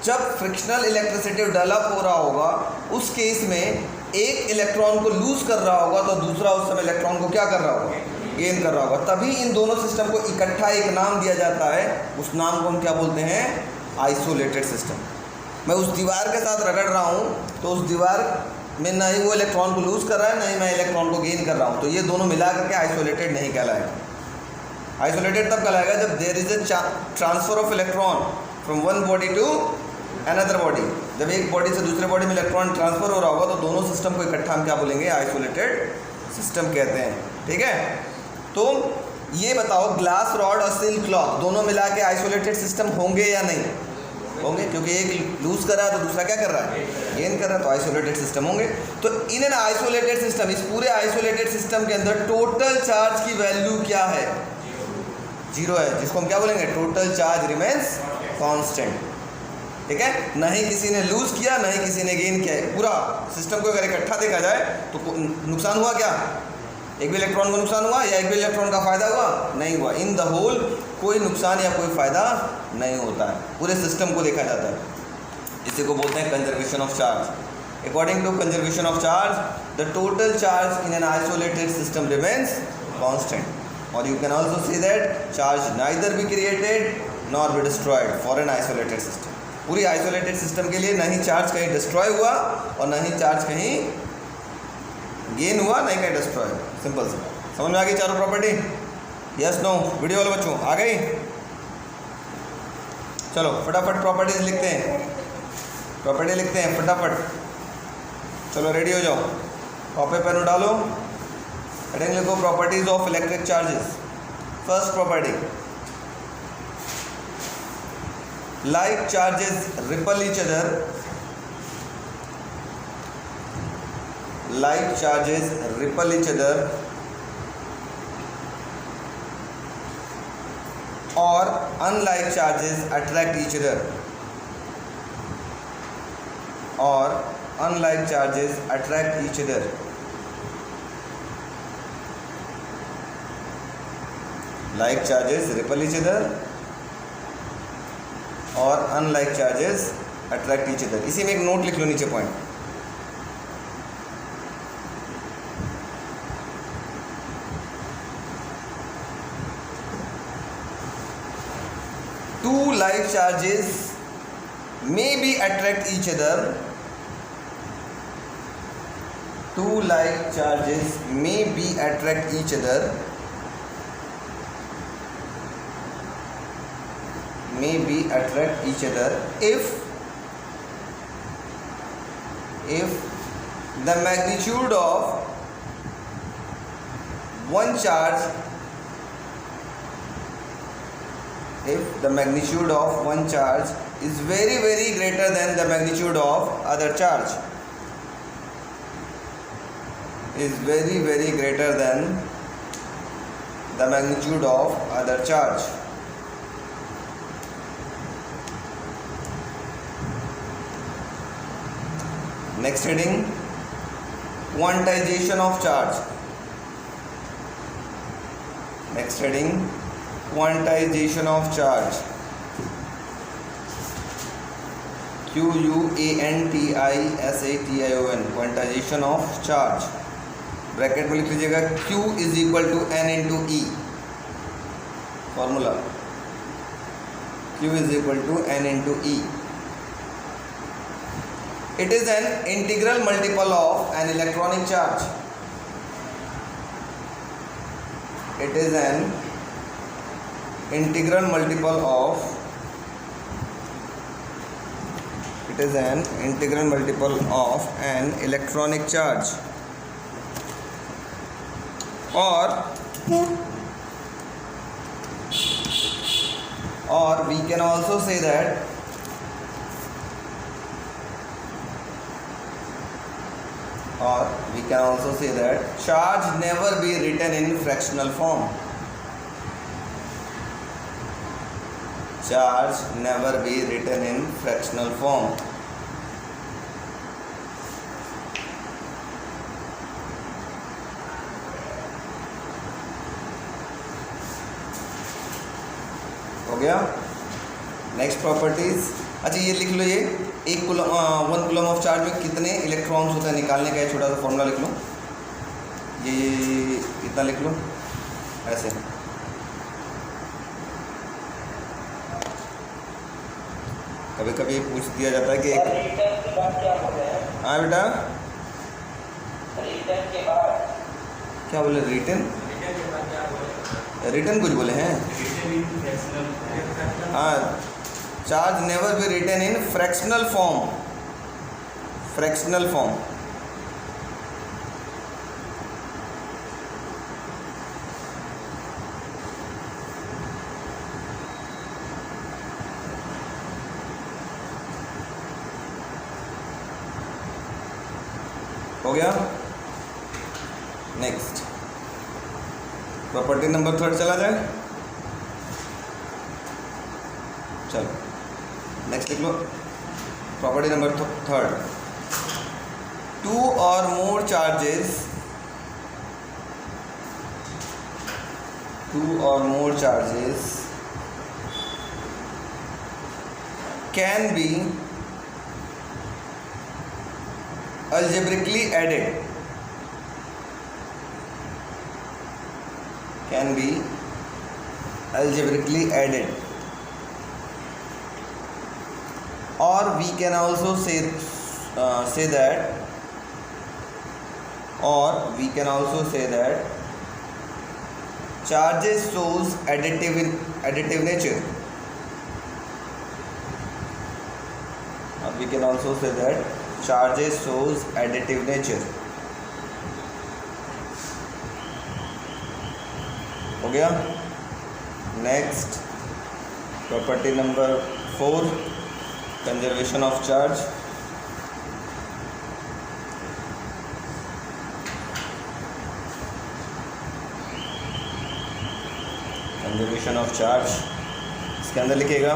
जब फ्रिक्शनल इलेक्ट्रिसिटी डेवलप हो रहा होगा, उस केस में एक इलेक्ट्रॉन को लूज कर रहा होगा तो दूसरा उस समय इलेक्ट्रॉन को क्या कर रहा होगा? गेन कर रहा होगा। तभी इन दोनों सिस्टम को इकट्ठा एक नाम दिया जाता है, उस नाम को हम क्या बोलते हैं? Isolated system. मैं उस दीवार के साथ रगड़ रहा हूँ तो उस दीवार में ना ही वो इलेक्ट्रॉन को लूज कर रहा है, ना ही मैं इलेक्ट्रॉन को गेन कर रहा हूँ, तो ये दोनों मिला करके आइसोलेटेड नहीं कहलाएगा। आइसोलेटेड तब कहलाएगा जब there is a transfer of electron from one body to another body. जब एक बॉडी से दूसरे बॉडी में इलेक्ट्रॉन ट्रांसफर हो रहा होगा तो दोनों सिस्टम को इकट्ठा हम क्या बोलेंगे? आइसोलेटेड सिस्टम कहते हैं। ठीक है, तो ये बताओ, ग्लास रॉड और सिल्क क्लॉथ दोनों मिला के आइसोलेटेड सिस्टम होंगे या नहीं होंगे? क्योंकि एक लूज कर रहा है तो दूसरा क्या कर रहा है? गेन कर रहा है, तो आइसोलेटेड सिस्टम होंगे। तो इन एन आइसोलेटेड सिस्टम, इस पूरे आइसोलेटेड सिस्टम के अंदर टोटल चार्ज की वैल्यू क्या है? 0 है, जिसको हम क्या बोलेंगे? Total charge remains constant. ठीक है, ना ही किसी ने लूज किया, ना ही किसी ने गेन किया। पूरा सिस्टम को अगर इकट्ठा देखा जाए तो नुकसान हुआ क्या? एक भी इलेक्ट्रॉन को नुकसान हुआ या एक भी इलेक्ट्रॉन का फ़ायदा हुआ? नहीं हुआ। इन द होल कोई नुकसान या कोई फ़ायदा नहीं होता है, पूरे सिस्टम को देखा जाता है। इसी को बोलते हैं conservation of charge. According to conservation of charge, the total charge in an isolated system remains constant. और you can also see that charge neither be created nor be destroyed for an isolated system. पूरी isolated system के लिए ना ही charge कहीं destroy हुआ और ना ही charge कहीं गेन हुआ, नहीं कहीं डिस्ट्रॉय। सिंपल सा, समझ में आ गई चारों प्रॉपर्टी? Yes no? वीडियो वाले बच्चों आ गई? चलो फटाफट प्रॉपर्टीज लिखते हैं, प्रॉपर्टी लिखते हैं फटाफट। चलो रेडी हो जाओ, कॉपी पेन डालो, हेडिंग लिखो properties of electric charges. First property, like charges repel each other, like charges repel each other or unlike charges attract each other, or unlike charges attract each other. Like charges repel each other और unlike charges attract each other. इसी में एक note लिख लो नीचे point. Two like charges may be attract each other, two like charges may be attract each other, may be attract each other if the magnitude of one charge, if the magnitude of one charge is very very greater than the magnitude of other charge, is very very greater than the magnitude of other charge. Next heading, quantization of charge. Next heading, quantization of charge. QUANTISATION, quantization of charge. Bracket में लिख लीजिएगा Q is equal to N into E. Formula Q is equal to N into E. It is an integral multiple of an electronic charge. It is an integral multiple of an electronic charge, or we can also say that charge never be written in fractional form. Charge never be written in fractional form. हो गया. Next properties. अच्छा ये लिख लो, ये 1 coulomb of charge में कितने electrons होते हैं निकालने का एक छोटा सा फॉर्मूला लिख लो. ये इतना लिख लो ऐसे. कभी कभी पूछ दिया जाता है कि हाँ बेटा क्या बोले, रिटर्न कुछ बोले हैं. हाँ, charge never be written in fractional form. Fractional form. हो गया. नेक्स्ट प्रॉपर्टी नंबर 3 चला जाए. चलो नेक्स्ट लिख लो. Property number 3, 2 or more charges can be algebraically added. Or we can also say that charges shows additive nature. We can also say that charges shows additive nature. हो गया. Next property number 4, conservation of charge. Conservation of charge इसके अंदर लिखिएगा,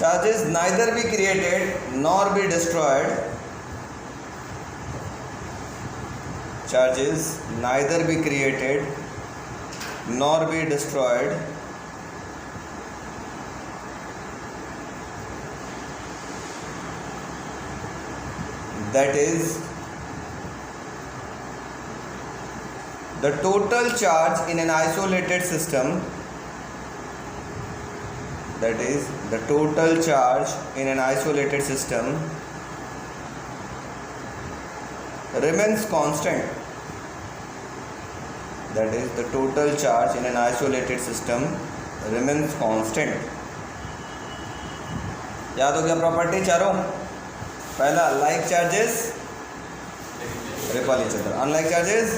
charges neither be created nor be destroyed. Charges neither be created nor be destroyed that is, the total charge in an isolated system, that is, the total charge in an isolated system remains constant. That is, the total charge in an isolated system remains constant. याद हो गया property चारों. पहला, like charges repel each other, unlike charges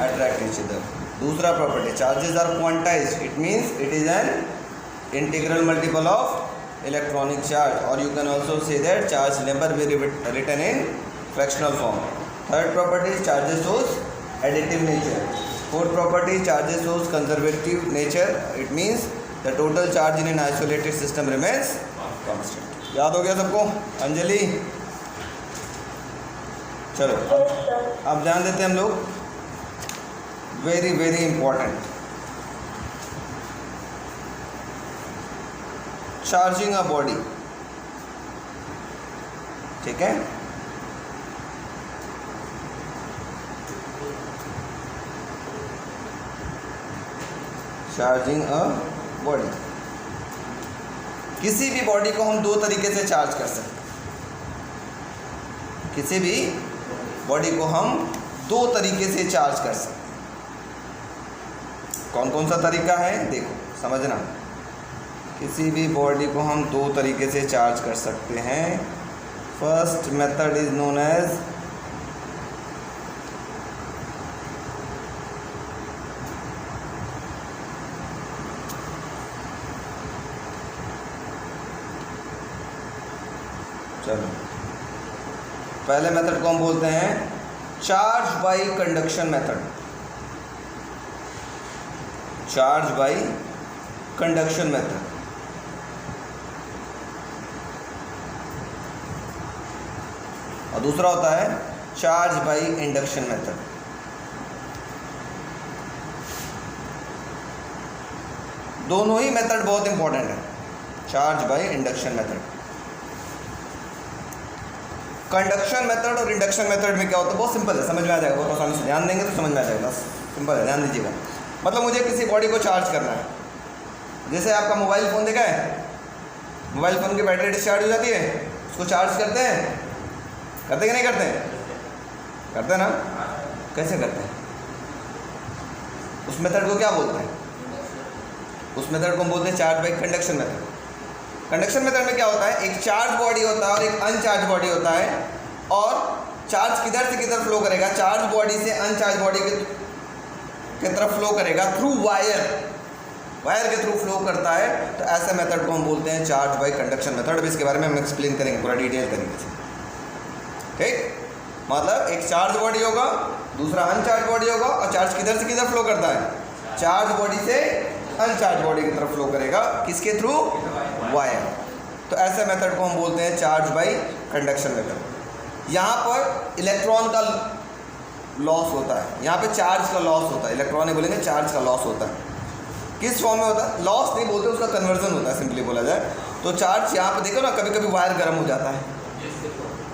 attract each other. दूसरा property, charges are quantized. It means it is an integral multiple of electronic charge. और you can also say that charge never be written in fractional form. Third property is charges shows additive nature. Fourth property is charges shows conservative nature. It means the total charge in an isolated system remains constant. याद हो गया सबको? अंजलि चलो अब ध्यान देते हैं हम लोग, very very important, charging a body. ठीक है, चार्जिंग अ बॉडी। किसी भी बॉडी को हम दो तरीके से चार्ज कर सकते हैं। किसी भी बॉडी को हम दो तरीके से चार्ज कर सकते हैं। कौन कौन सा तरीका है देखो, समझना। किसी भी बॉडी को हम दो तरीके से चार्ज कर सकते हैं। First method is known as चलो पहले मेथड को हम बोलते हैं charge by conduction method. Charge by conduction method. और दूसरा होता है चार्ज बाय इंडक्शन मेथड। दोनों ही मेथड बहुत इंपॉर्टेंट है, charge by induction method. Conduction method और इंडक्शन मेथड में क्या होता है, बहुत सिंपल है, समझ में आ जाएगा, बहुत आसानी से ध्यान देंगे तो समझ में आ जाएगा, बस सिंपल है, ध्यान दीजिएगा। मतलब मुझे किसी बॉडी को चार्ज करना है, जैसे आपका मोबाइल फ़ोन देखा है, मोबाइल फ़ोन की बैटरी डिस्चार्ज हो जाती है, उसको चार्ज करते हैं, करते कि नहीं करते हैं? करते हैं ना? कैसे करते हैं? उस मेथड को क्या बोलते हैं? उस मेथड को हम बोलते हैं charge by conduction method. Conduction method में क्या होता है, एक चार्ज बॉडी होता है और एक अनचार्ज बॉडी होता है, और चार्ज किधर से किधर फ्लो करेगा, चार्ज बॉडी से अनचार्ज बॉडी की तरफ फ्लो करेगा थ्रू वायर, वायर के थ्रू फ्लो करता है। तो ऐसे मेथड को हम बोलते हैं चार्ज बाय कंडक्शन मेथड। अब इसके बारे में हम एक्सप्लेन करेंगे पूरा डिटेल तरीके से। ठीक, मतलब एक चार्ज बॉडी होगा, दूसरा अनचार्ज बॉडी होगा, और चार्ज किधर से किधर फ्लो करता है, चार्ज बॉडी से अनचार्ज बॉडी की तरफ फ्लो करेगा, किसके थ्रू, वायर। तो ऐसे मेथड को हम बोलते हैं चार्ज बाय कंडक्शन मेथड। यहाँ पर इलेक्ट्रॉन का लॉस होता है, यहाँ पे चार्ज का लॉस होता है, इलेक्ट्रॉन नहीं बोलेंगे, चार्ज का लॉस होता है। किस फॉर्म में होता है, लॉस नहीं बोलते, उसका कन्वर्जन होता है, सिंपली बोला जाए तो। चार्ज यहाँ पे देखो ना, कभी कभी वायर गर्म हो जाता है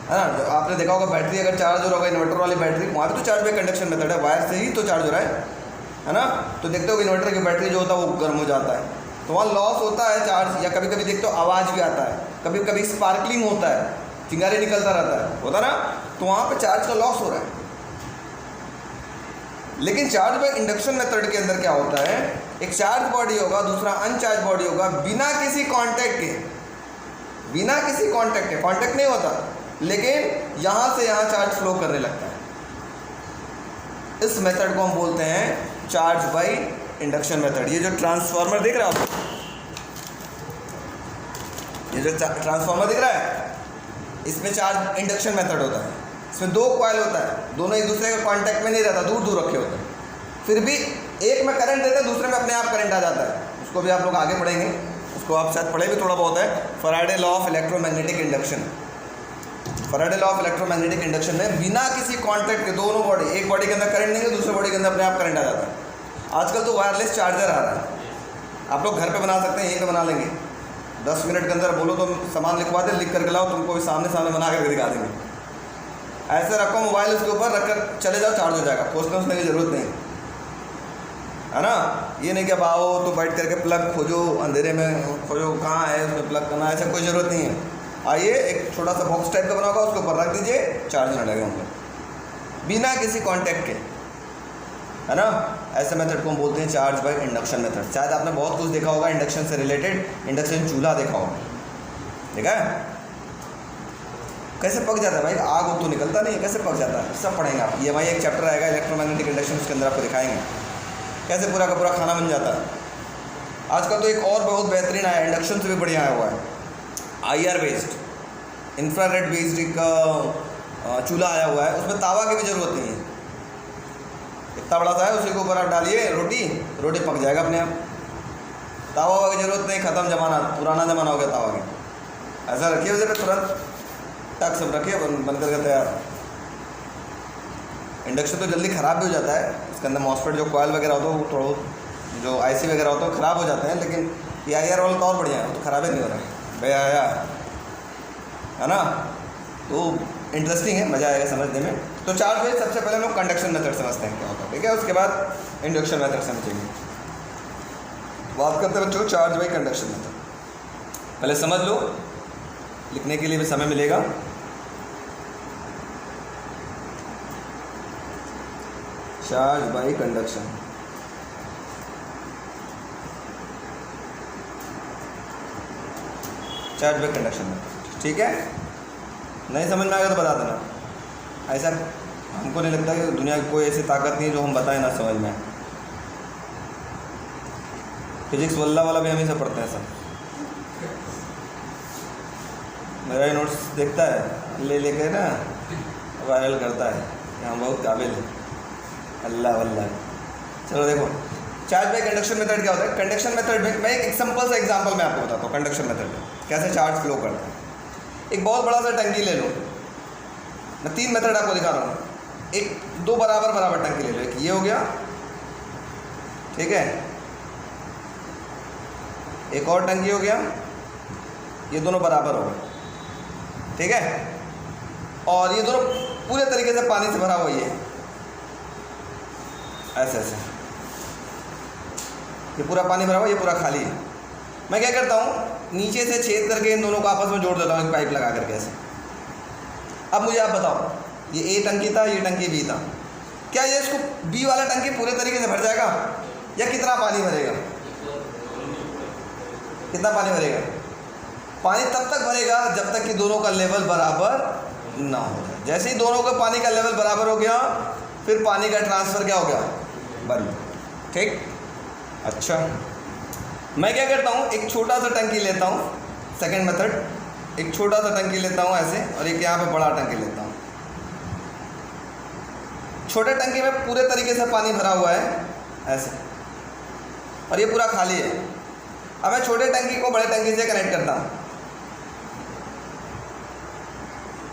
ना, आपने देखा होगा बैटरी अगर चार्ज हो रहा होगा, इन्वर्टर वाली बैटरी, वहाँ पे तो चार्ज बाय कंडक्शन मेथड है, वायर से ही तो चार्ज हो रहा है ना। तो देखते हो इन्वर्टर की बैटरी जो होता है वो गर्म हो जाता है, तो वहाँ लॉस होता है चार्ज। या कभी कभी देखते हो आवाज़ भी आता है, कभी कभी स्पार्कलिंग होता है, चिंगारी निकलता रहता है, होता ना, तो वहाँ पे चार्ज का लॉस हो रहा है। लेकिन चार्ज बाय इंडक्शन मेथड के अंदर क्या होता है, एक चार्ज बॉडी होगा, दूसरा अनचार्ज बॉडी होगा, बिना किसी कांटेक्ट के, बिना किसी कांटेक्ट के, कांटेक्ट नहीं होता, लेकिन यहाँ से यहाँ चार्ज फ्लो करने लगता है। इस मेथड को हम बोलते हैं चार्ज बाय इंडक्शन मेथड। ये जो ट्रांसफार्मर दिख रहा है आपको, ये जो ट्रांसफार्मर दिख रहा है, इसमें चार्ज इंडक्शन मेथड होता है। इसमें दो कॉइल होता है, दोनों एक दूसरे के कांटेक्ट में नहीं रहता, दूर दूर रखे होते हैं, फिर भी एक में करंट देते हैं, दूसरे में अपने आप करंट आ जाता है। उसको भी आप लोग आगे पढ़ेंगे, उसको आप शायद पढ़े भी थोड़ा बहुत है, Faraday law of electromagnetic induction. Faraday law of electromagnetic induction में बिना किसी कांटेक्ट के दोनों बॉडी, एक बॉडी के अंदर करंट देंगे, दूसरे बॉडी के अंदर अपने आप करंट आ जाता है। आजकल तो वायरलेस चार्जर आ रहा है, आप लोग घर पे बना सकते हैं, यहीं पे बना लेंगे, 10 मिनट के अंदर बोलो तो सामान लिखवा दे, लिख करके लाओ, तुमको भी सामने सामने बना करके दिखा देंगे। ऐसे रखो मोबाइल, उसके ऊपर रख कर चले जाओ, चार्ज हो जाएगा, खोजने उसने की ज़रूरत नहीं है ना। ये नहीं कि अब आओ तो बैठ करके प्लग खोजो, अंधेरे में खोजो कहाँ है, उसमें प्लग करना, ऐसा कोई ज़रूरत नहीं है। आइए, एक छोटा सा बॉक्स टाइप का बना होगा, उसके ऊपर रख दीजिए, चार्ज होने लगेगा उनका, बिना किसी कॉन्टैक्ट के, है ना। ऐसे मेथड को हम बोलते हैं चार्ज बाय इंडक्शन मेथड। शायद आपने बहुत कुछ देखा होगा इंडक्शन से रिलेटेड, इंडक्शन चूल्हा देखा होगा, ठीक है, कैसे पक जाता है भाई, आग तो निकलता नहीं है, कैसे पक जाता है, सब पढ़ेंगे आप। ये भाई एक चैप्टर आएगा इलेक्ट्रोमैग्नेटिक इंडक्शन, उसके अंदर आपको दिखाएंगे कैसे पूरा का पूरा खाना बन जाता है। आजकल तो एक और बहुत बेहतरीन आया, इंडक्शन से भी बढ़िया आया हुआ है, IR बेस्ड, इंफ्रारेड बेस्ड एक चूल्हा आया हुआ है, उसमें तावा की भी ज़रूरत नहीं है, इतना बड़ा सा है, उसी के ऊपर आप डालिए रोटी पक जाएगा अपने आप। तावा वावा की ज़रूरत नहीं, ख़त्म ज़माना, पुराना ज़माना हो गया तावा की। ऐसा रखिए उसे पे तुरंत टक सब रखिए, बन करके तैयार। इंडक्शन तो जल्दी ख़राब भी हो जाता है, इसके अंदर मॉसफेट जो कॉयल वगैरह होता है वो थोड़ा जो आईसी वगैरह होता है ख़राब हो जाते हैं, लेकिन ये IR वाला तो और बढ़िया है, वो तो ख़राब ही नहीं हो रहा है भैया है ना। तो इंटरेस्टिंग है, मज़ा आएगा समझने में। तो चार्ज वेज सबसे पहले हम लोग कंडक्शन मेथड समझते हैं क्या होता है, ठीक है। उसके बाद इंडक्शन मेथड समझेंगे। बात करते हैं बच्चों चार्ज बाई कंडक्शन मेथड। पहले समझ लो, लिखने के लिए भी समय मिलेगा। Charge by conduction, charge by conduction method, ठीक है। नहीं समझ में आएगा तो बता देना। ऐसा हमको नहीं लगता कि दुनिया की कोई ऐसी ताकत नहीं है जो हम बताएं ना समझ में। फिजिक्स वल्ला वाला भी हम ही से पढ़ते हैं सब, मेरा ही नोट्स देखता है ले लेके ना वायरल करता है कि हम बहुत काबिल हैं, अल्लाह वल्ला। चलो देखो चार्ज बाई कंडक्शन मेथड क्या होता है। कंडक्शन मेथड में मैं एक सिंपल सा एग्जांपल मैं आपको बताता हूँ कंडक्शन मेथड में कैसे चार्ज फ्लो करता है। एक बहुत बड़ा सा टंकी ले लो, मैं 3 मेथड आपको दिखा रहा हूँ। एक 2 बराबर टंकी ले लो, एक ये हो गया, ठीक है, एक और टंकी हो गया, ये दोनों बराबर हो गए, ठीक है। और ये दोनों पूरे तरीके से पानी से भरा हुआ, ये ऐसे ऐसे, ये पूरा पानी भरा हुआ, ये पूरा खाली है। मैं क्या करता हूँ, नीचे से छेद करके इन दोनों को आपस में जोड़ देता हूँ एक पाइप लगा करके ऐसे। अब मुझे आप बताओ, ये A टंकी था, ये टंकी B था, क्या ये इसको B वाला टंकी पूरे तरीके से भर जाएगा या कितना पानी भरेगा? कितना पानी भरेगा? पानी तब तक भरेगा जब तक कि दोनों का लेवल बराबर ना हो जाए। जैसे ही दोनों का पानी का लेवल बराबर हो गया, फिर पानी का ट्रांसफ़र क्या हो गया? बंद, ठीक। अच्छा, मैं क्या करता हूँ, एक छोटा सा टंकी लेता हूँ, सेकंड मेथड, एक छोटा सा टंकी लेता हूँ ऐसे, और एक यहाँ पे बड़ा टंकी लेता हूँ। छोटे टंकी में पूरे तरीके से पानी भरा हुआ है ऐसे, और ये पूरा खाली है। अब मैं छोटे टंकी को बड़े टंकी से कनेक्ट करता हूँ।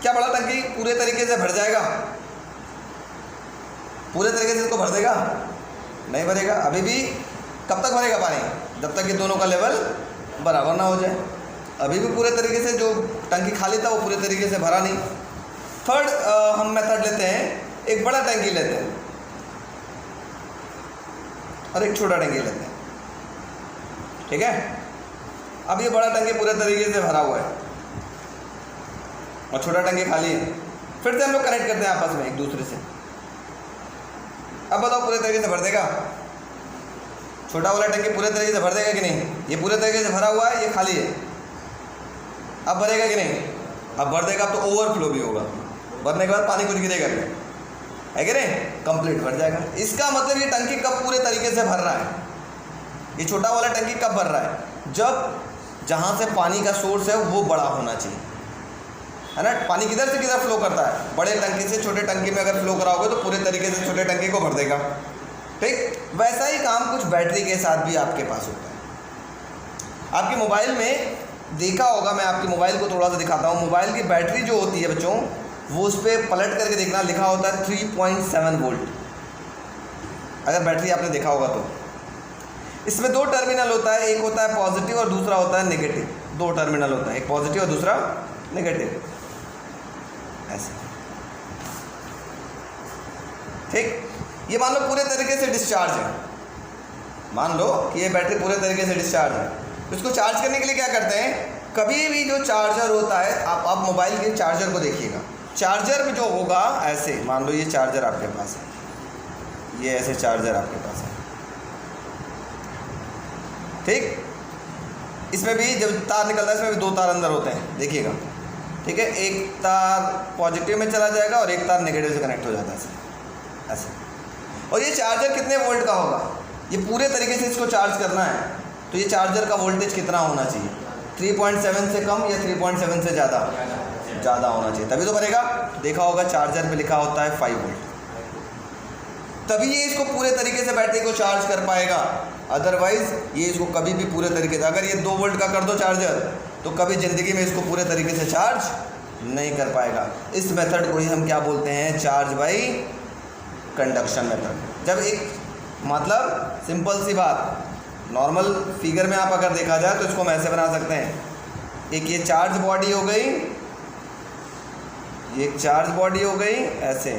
क्या बड़ा टंकी पूरे तरीके से भर जाएगा? पूरे तरीके से इसको भर देगा? नहीं भरेगा। अभी भी कब तक भरेगा पानी? जब तक कि दोनों का लेवल बराबर ना हो जाए। अभी भी पूरे तरीके से, जो टंकी खाली था वो पूरे तरीके से भरा नहीं। थर्ड हम मेथड लेते हैं, एक बड़ा टंकी लेते हैं और एक छोटा टंकी लेते हैं, ठीक है। अब ये बड़ा टंकी पूरे तरीके से भरा हुआ है और छोटा टंकी खाली है। फिर से हम लोग कनेक्ट करते हैं आपस में एक दूसरे से। अब बताओ पूरे तरीके से भर देगा? छोटा वाला टंकी पूरे तरीके से भर देगा कि नहीं? ये पूरे तरीके से भरा हुआ है, ये खाली है। अब भरेगा कि नहीं? अब भर देगा, अब तो ओवरफ्लो भी होगा। भरने के बाद पानी कुछ गिरेगा भी, है कि नहीं? कंप्लीट भर जाएगा। इसका मतलब ये टंकी कब पूरे तरीके से भर रहा है? ये छोटा वाला टंकी कब भर रहा है? जब जहाँ से पानी का सोर्स है वो बड़ा होना चाहिए, है ना। पानी किधर से किधर फ्लो करता है? बड़े टंकी से छोटे टंकी में अगर फ्लो कराओगे तो पूरे तरीके से छोटे टंकी को भर देगा, ठीक। वैसा ही काम कुछ बैटरी के साथ भी आपके पास होता है। आपके मोबाइल में देखा होगा, मैं आपके मोबाइल को थोड़ा सा दिखाता हूँ। मोबाइल की बैटरी जो होती है बच्चों, वो उस पर पलट करके देखना, लिखा होता है 3.7 वोल्ट। अगर बैटरी आपने देखा होगा तो इसमें 2 टर्मिनल होता है, एक होता है पॉजिटिव और दूसरा होता है नेगेटिव। 2 टर्मिनल होता है, एक पॉजिटिव और दूसरा नेगेटिव, ऐसे, ठीक। ये मान लो पूरे तरीके से डिस्चार्ज है, मान लो कि ये बैटरी पूरे तरीके से डिस्चार्ज है। इसको चार्ज करने के लिए क्या करते हैं, कभी भी जो चार्जर होता है, आप मोबाइल के चार्जर को देखिएगा, चार्जर में जो होगा ऐसे, मान लो ये चार्जर आपके पास है, ये ऐसे चार्जर आपके पास है, ठीक। इसमें भी जब तार निकलता है, इसमें भी 2 तार अंदर होते हैं, देखिएगा, ठीक है। एक तार पॉजिटिव में चला जाएगा और एक तार नेगेटिव से कनेक्ट हो जाता है ऐसे। और ये चार्जर कितने वोल्ट का होगा? ये पूरे तरीके से इसको चार्ज करना है तो ये चार्जर का वोल्टेज कितना होना चाहिए? 3.7 से कम या 3.7 से ज़्यादा? ज़्यादा होना चाहिए, तभी तो भरेगा। देखा होगा चार्जर पे लिखा होता है 5 वोल्ट, तभी ये इसको पूरे तरीके से बैटरी को चार्ज कर पाएगा। अदरवाइज ये इसको कभी भी पूरे तरीके से, अगर ये 2 वोल्ट का कर दो चार्जर, तो कभी ज़िंदगी में इसको पूरे तरीके से चार्ज नहीं कर पाएगा। इस मेथड को ही हम क्या बोलते हैं, चार्ज बाई कंडक्शन मेथड। जब एक मतलब सिंपल सी बात, नॉर्मल फिगर में आप अगर देखा जाए तो इसको हम ऐसे बना सकते हैं, एक ये चार्ज बॉडी हो गई, ये चार्ज बॉडी हो गई ऐसे,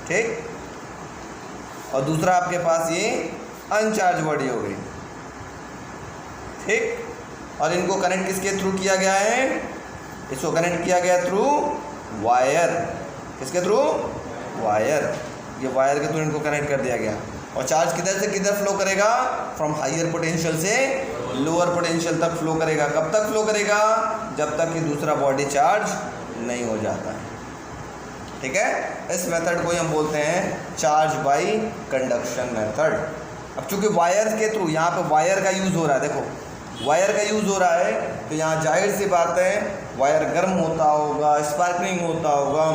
ठीक, और दूसरा आपके पास ये अनचार्ज बॉडी हो गई, ठीक। और इनको कनेक्ट किसके थ्रू किया गया है, इसको कनेक्ट किया गया थ्रू वायर, किसके थ्रू, वायर, ये वायर के थ्रू इनको कनेक्ट कर दिया गया। और चार्ज किधर से किधर फ्लो करेगा, फ्रॉम हायर पोटेंशियल से लोअर पोटेंशियल तक फ्लो करेगा। कब तक फ्लो करेगा, जब तक कि दूसरा बॉडी चार्ज नहीं हो जाता है, ठीक है। इस मेथड को हम बोलते हैं चार्ज बाय कंडक्शन मेथड। अब चूंकि वायर के थ्रू, यहाँ पे वायर का यूज़ हो रहा है, देखो वायर का यूज़ हो रहा है, तो यहाँ जाहिर सी बात है वायर गर्म होता होगा, स्पार्कलिंग होता होगा,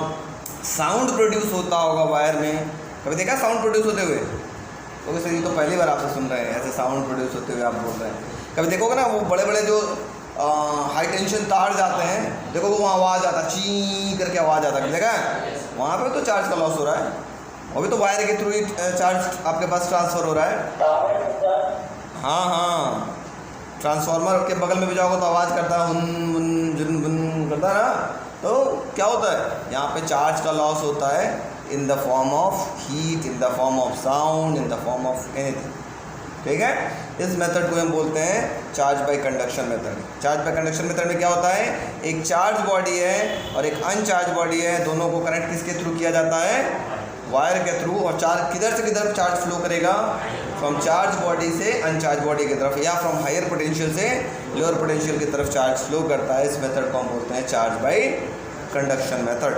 साउंड प्रोड्यूस होता होगा वायर में। कभी देखा साउंड प्रोड्यूस होते हुए, तो सर ये तो पहली बार आपसे सुन रहे हैं ऐसे साउंड प्रोड्यूस होते हुए आप बोल रहे हैं। कभी देखोगे ना वो बड़े बड़े जो हाई टेंशन तार जाते हैं, देखो वो वहाँ आवाज़ आता है, ची करके आवाज़ आता है, देखा है, वहाँ पे तो चार्ज का लॉस हो रहा है, वो भी तो वायर के थ्रू ही चार्ज आपके पास ट्रांसफ़र हो रहा है। हाँ हाँ, ट्रांसफार्मर के बगल में भी जाओगे तो आवाज़ करता है, हुन हुन जुन बुन करता है ना, तो क्या होता है, यहाँ पे चार्ज का लॉस होता है in the form of heat, in the form of sound, in the form of anything, ठीक है। इस मेथड को हम बोलते हैं charge by conduction method. Charge by conduction method में क्या होता है, एक चार्ज बॉडी है और एक अनचार्ज बॉडी है, दोनों को कनेक्ट किसके थ्रू किया जाता है, वायर के थ्रू। और चार्ज किधर से किधर चार्ज फ्लो करेगा, फ्रॉम चार्ज बॉडी से अनचार्ज बॉडी की तरफ, या फ्रॉम हायर पोटेंशियल से लोअर पोटेंशियल की तरफ चार्ज फ्लो करता है। इस मेथड को हम बोलते हैं चार्ज बाय कंडक्शन मेथड,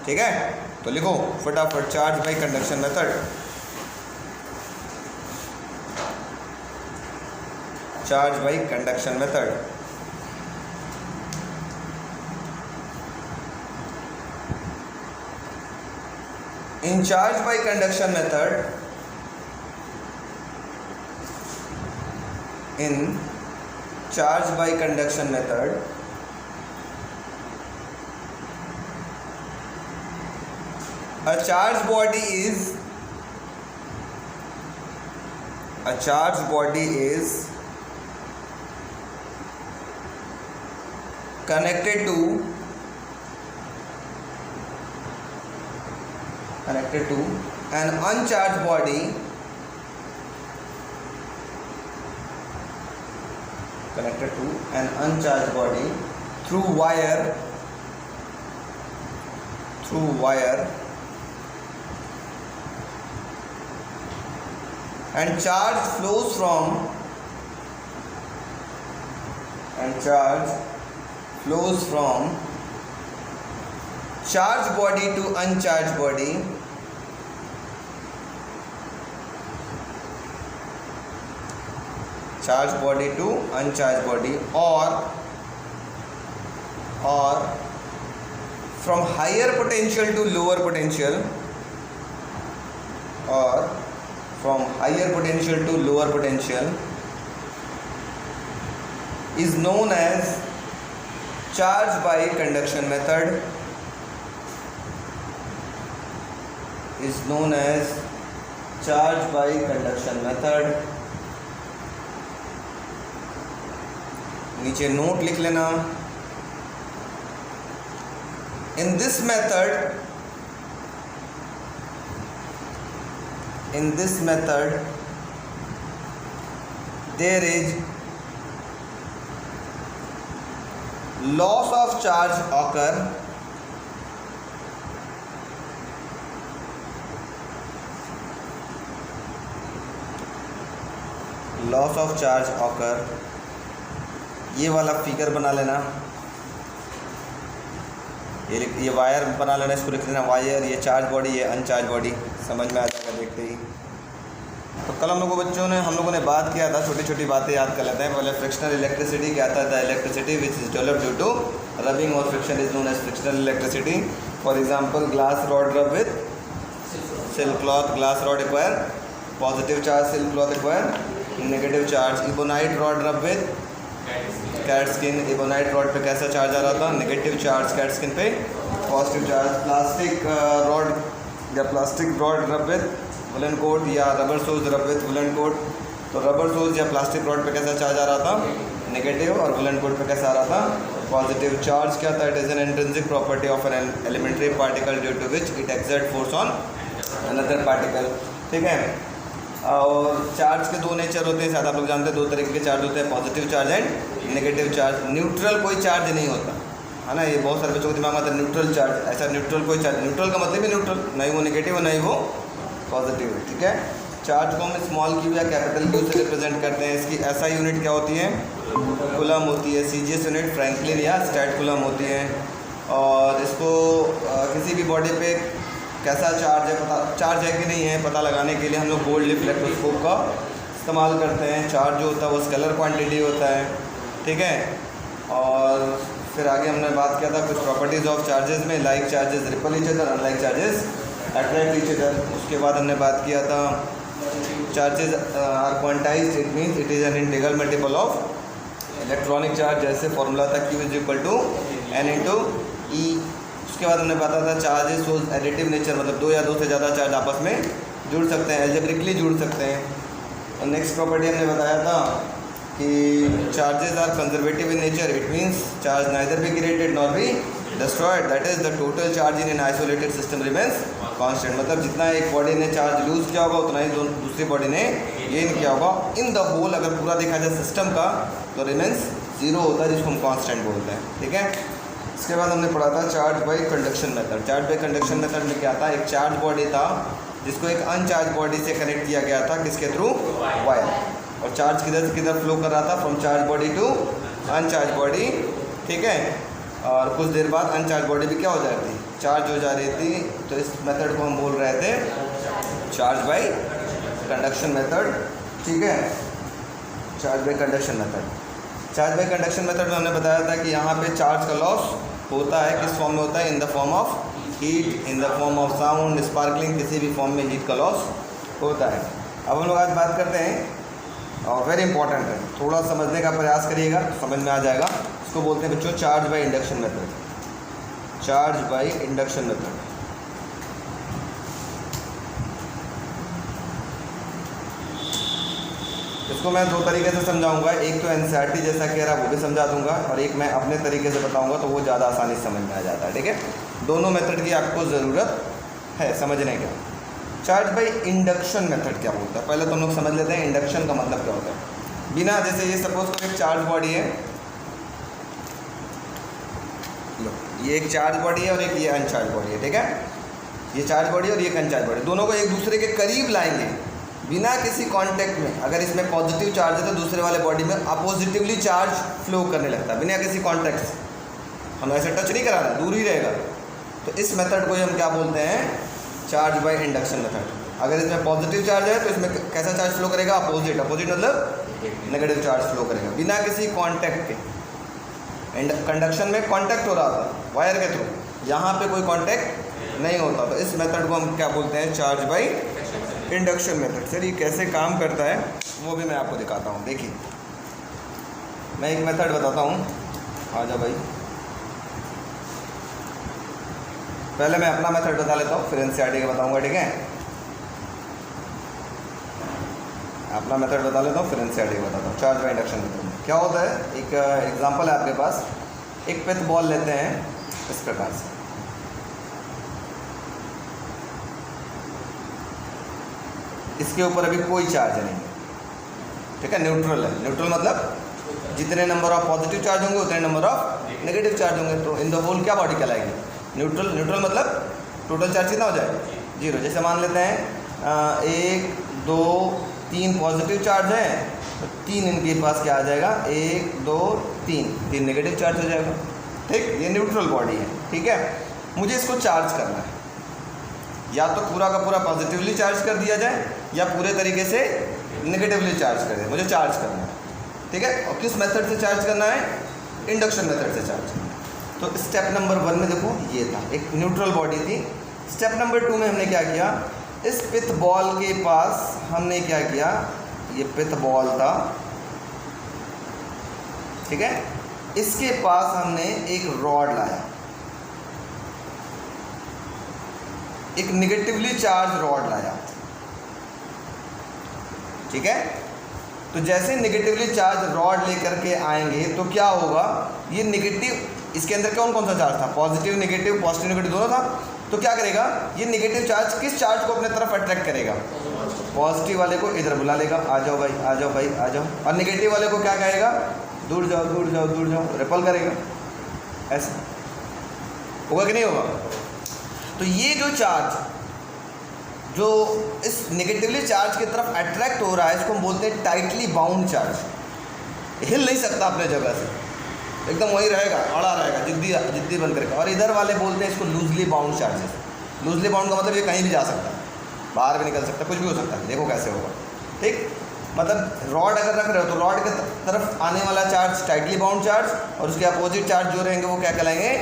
ठीक है। तो लिखो फटाफट, charge by conduction method, charge by conduction method. In charge by conduction method, in charge by conduction method, a charged body is connected to an uncharged body, through wire, and charge flows from charged body to uncharged body, charged body to uncharged body, or from higher potential to lower potential, or from higher potential to lower potential, is known as charge by conduction method, is known as charge by conduction method। नीचे note लिख लेना। In this method, there is loss of charge occur, ये वाला figure बना लेना, ये wire बना लेना, इसको लिख लेना वायर, ये चार्ज बॉडी, ये अनचार्ज बॉडी, समझ में आ जाएगा देखते ही। तो कल हम लोगों ने बात किया था, छोटी छोटी बातें याद कर लेते हैं। पहले फ्रिक्शनल इलेक्ट्रिसिटी क्या था? The electricity which is developed due to rubbing और friction is known as frictional electricity. For example, glass rod rub with silk cloth, glass rod acquire positive charge, silk cloth acquire negative charge. Ebonite rod rub with cat skin, ebonite rod पे कैसा charge आ रहा था? Negative charge, cat skin पे positive charge. Plastic rod या plastic rod rub with woollen coat या rubber सोज रब with woollen coat, तो रबर सोज या प्लास्टिक रॉड पे कैसा चार्ज आ रहा था? नेगेटिव, और वुलन कोट पे कैसा आ रहा था? पॉजिटिव। चार्ज क्या था? It is an intrinsic property of an elementary particle due to which it exert force on another particle. ठीक है। और चार्ज के दो नेचर होते हैं, शायद आप लोग जानते हैं, दो तरीके के चार्ज होते हैं, positive charge and negative charge. Neutral कोई चार्ज नहीं होता है ना, ये बहुत सारे बच्चों को दिमाग में आता है न्यूट्रल चार्ज। ऐसा न्यूट्रल कोई चार्ज, न्यूट्रल का मतलब ही न्यूट्रल, नहीं वो नेगेटिव है नहीं वो पॉजिटिव है। ठीक है। चार्ज को हम स्मॉल क्यू या कैपिटल क्यू से रिप्रेजेंट करते हैं। इसकी ऐसा यूनिट क्या होती है? कूलम होती है। सीजीएस यूनिट फ्रैंकलिन या स्टैट कूलम होती है। और इसको किसी भी बॉडी पे कैसा चार्ज है कि नहीं है पता लगाने के लिए हम लोग गोल्ड लिफ इलेक्ट्रोस्कोप का इस्तेमाल करते हैं। चार्ज जो होता है वो स्केलर क्वांटिटी होता है। ठीक है। और फिर आगे हमने बात किया था कुछ प्रॉपर्टीज़ ऑफ चार्जेस में, like charges repel each other, unlike charges attract each other. उसके बाद हमने बात किया था charges are quantized, it means it is an integral multiple of electronic charge. जैसे फॉर्मूला था Q is equal to N into E। उसके बाद हमने बताया था चार्जेस शोज एडिटिव नेचर, मतलब दो या दो से ज़्यादा चार्ज आपस में जुड़ सकते हैं, एल्जेब्रिकली जुड़ सकते हैं। और नेक्स्ट प्रॉपर्टी हमने बताया था कि charges are conservative in nature, it means charge neither be created nor be destroyed, that is the total charge in an isolated system remains constant. मतलब जितना एक बॉडी ने चार्ज लूज किया होगा उतना ही दूसरी बॉडी ने गेन किया होगा। इन द होल अगर पूरा देखा जाए सिस्टम का तो रिमेंस जीरो होता है, जिसको हम कांस्टेंट बोलते हैं। ठीक है। इसके बाद हमने पढ़ा था charge by conduction method. Charge by conduction method में क्या था? एक चार्ज बॉडी था जिसको एक अनचार्ज बॉडी से कनेक्ट किया गया था, किसके थ्रू? वायर। और चार्ज किधर से किधर फ्लो कर रहा था? From charge body to uncharge body. ठीक है। और कुछ देर बाद अनचार्ज बॉडी भी क्या हो जाती थी? चार्ज हो जा रही थी। तो इस मेथड को हम बोल रहे the charge by conduction method. ठीक है। Charge by conduction method. Charge by conduction method में हमने बताया था कि यहाँ पे चार्ज का लॉस होता है, किस फॉर्म में होता है? In the form of heat, in the form of sound, sparkling, किसी भी फॉर्म में हीट का लॉस होता है। अब हम लोग आज बात करते हैं, और वेरी इंपॉर्टेंट है, थोड़ा समझने का प्रयास करिएगा, समझ में आ जाएगा। इसको बोलते हैं बच्चों charge by induction method. Charge by induction method. इसको मैं दो तरीके से समझाऊंगा, एक तो एनसीईआरटी जैसा कह रहा है वो भी समझा दूंगा, और एक मैं अपने तरीके से बताऊंगा तो वो ज़्यादा आसानी से समझ में आ जाता है। ठीक है। दोनों मेथड की आपको ज़रूरत है समझने का। चार्ज बाई इंडक्शन मेथड क्या बोलता है? पहले तो हम लोग समझ लेते हैं इंडक्शन का मतलब क्या होता है। बिना, जैसे ये सपोज करो एक चार्ज बॉडी है, ये एक चार्ज बॉडी है और एक ये अनचार्ज बॉडी है। ठीक है। ये चार्ज बॉडी और ये अनचार्ज बॉडी, दोनों को एक दूसरे के करीब लाएंगे बिना किसी कांटेक्ट में। अगर इसमें पॉजिटिव चार्ज है तो दूसरे वाले बॉडी में अपोजिटिवली चार्ज फ्लो करने लगता है बिना किसी कांटेक्ट से। हम ऐसे टच नहीं करा रहे, दूर ही रहेगा। तो इस मेथड को हम क्या बोलते हैं? Charge by induction method. अगर इसमें पॉजिटिव चार्ज है तो इसमें कैसा चार्ज फ्लो करेगा? अपोजिट। अपोजिट मतलब नेगेटिव चार्ज फ्लो करेगा बिना किसी कॉन्टैक्ट के। कंडक्शन में कॉन्टैक्ट हो रहा था वायर के थ्रू, यहाँ पे कोई कॉन्टैक्ट नहीं होता। तो इस मेथड को हम क्या बोलते हैं? Charge by induction method. Sir ये कैसे काम करता है वो भी मैं आपको दिखाता हूँ। देखिए मैं एक मेथड बताता हूँ, आ जा भाई। पहले मैं अपना मेथड बता लेता हूँ, फिर एनसीईआरटी का बताऊँगा। ठीक है। अपना मेथड बता लेता हूँ, फिर एनसीईआरटी का बताता हूँ। चार्ज बाई इंडक्शन मेथड क्या होता है? एक एग्जांपल है आपके पास। एक पिथ बॉल लेते हैं इस प्रकार से, इसके ऊपर अभी कोई चार्ज नहीं है। ठीक है। न्यूट्रल है। न्यूट्रल मतलब जितने नंबर ऑफ पॉजिटिव चार्ज होंगे उतने नंबर ऑफ नेगेटिव चार्ज होंगे। तो इन द होल क्या बॉडी कहलाएगी? न्यूट्रल। न्यूट्रल मतलब टोटल चार्ज कितना हो जाए? जीरो। जैसे मान लेते हैं 1 2 3 पॉजिटिव चार्ज है तो 3 इनके पास क्या आ जाएगा? 1 2 3 नेगेटिव चार्ज हो जाएगा। ठीक। ये न्यूट्रल बॉडी है। ठीक है। मुझे इसको चार्ज करना है, या तो पूरा का पूरा पॉजिटिवली चार्ज कर दिया जाए या पूरे तरीके से नेगेटिवली चार्ज कर दे, मुझे चार्ज करना है, ठीक है। और किस मेथड से चार्ज करना है? इंडक्शन मेथड से चार्ज करना है। तो स्टेप नंबर 1 में देखो ये था, एक न्यूट्रल बॉडी थी। स्टेप नंबर 2 में हमने क्या किया, इस पिथ बॉल के पास हमने क्या किया, ये पिथ बॉल था, ठीक है, इसके पास हमने एक रॉड लाया, एक नेगेटिवली चार्ज रॉड लाया, ठीक है। तो जैसे नेगेटिवली चार्ज रॉड लेकर के आएंगे तो क्या होगा, ये नेगेटिव, इसके अंदर कौन कौन सा चार्ज था, पॉजिटिव नेगेटिव दोनों था। तो क्या करेगा, ये नेगेटिव चार्ज किस चार्ज को अपने तरफ अट्रैक्ट करेगा, पॉजिटिव वाले को इधर बुला लेगा, आ जाओ भाई, आ जाओ भाई, आ जाओ। और नेगेटिव वाले को क्या कहेगा, दूर जाओ, दूर जाओ, दूर जाओ, रिपल करेगा। ऐसा होगा कि नहीं होगा? तो ये जो चार्ज जो इस नेगेटिवली चार्ज की तरफ अट्रैक्ट हो रहा है, इसको हम बोलते हैं टाइटली बाउंड चार्ज। हिल नहीं सकता अपने जगह से, एकदम वही रहेगा, अड़ा रहेगा, जिद्दी बन करके। और इधर वाले बोलते हैं इसको loosely bound charges. Loosely bound का मतलब ये कहीं भी जा सकता है, बाहर भी निकल सकता है, कुछ भी हो सकता है। देखो कैसे होगा, ठीक। मतलब रॉड अगर रख रहे हो तो रॉड के तरफ आने वाला चार्ज टाइटली बाउंड चार्ज, और उसके अपोजिट चार्ज जो रहेंगे वो क्या कहलाएंगे,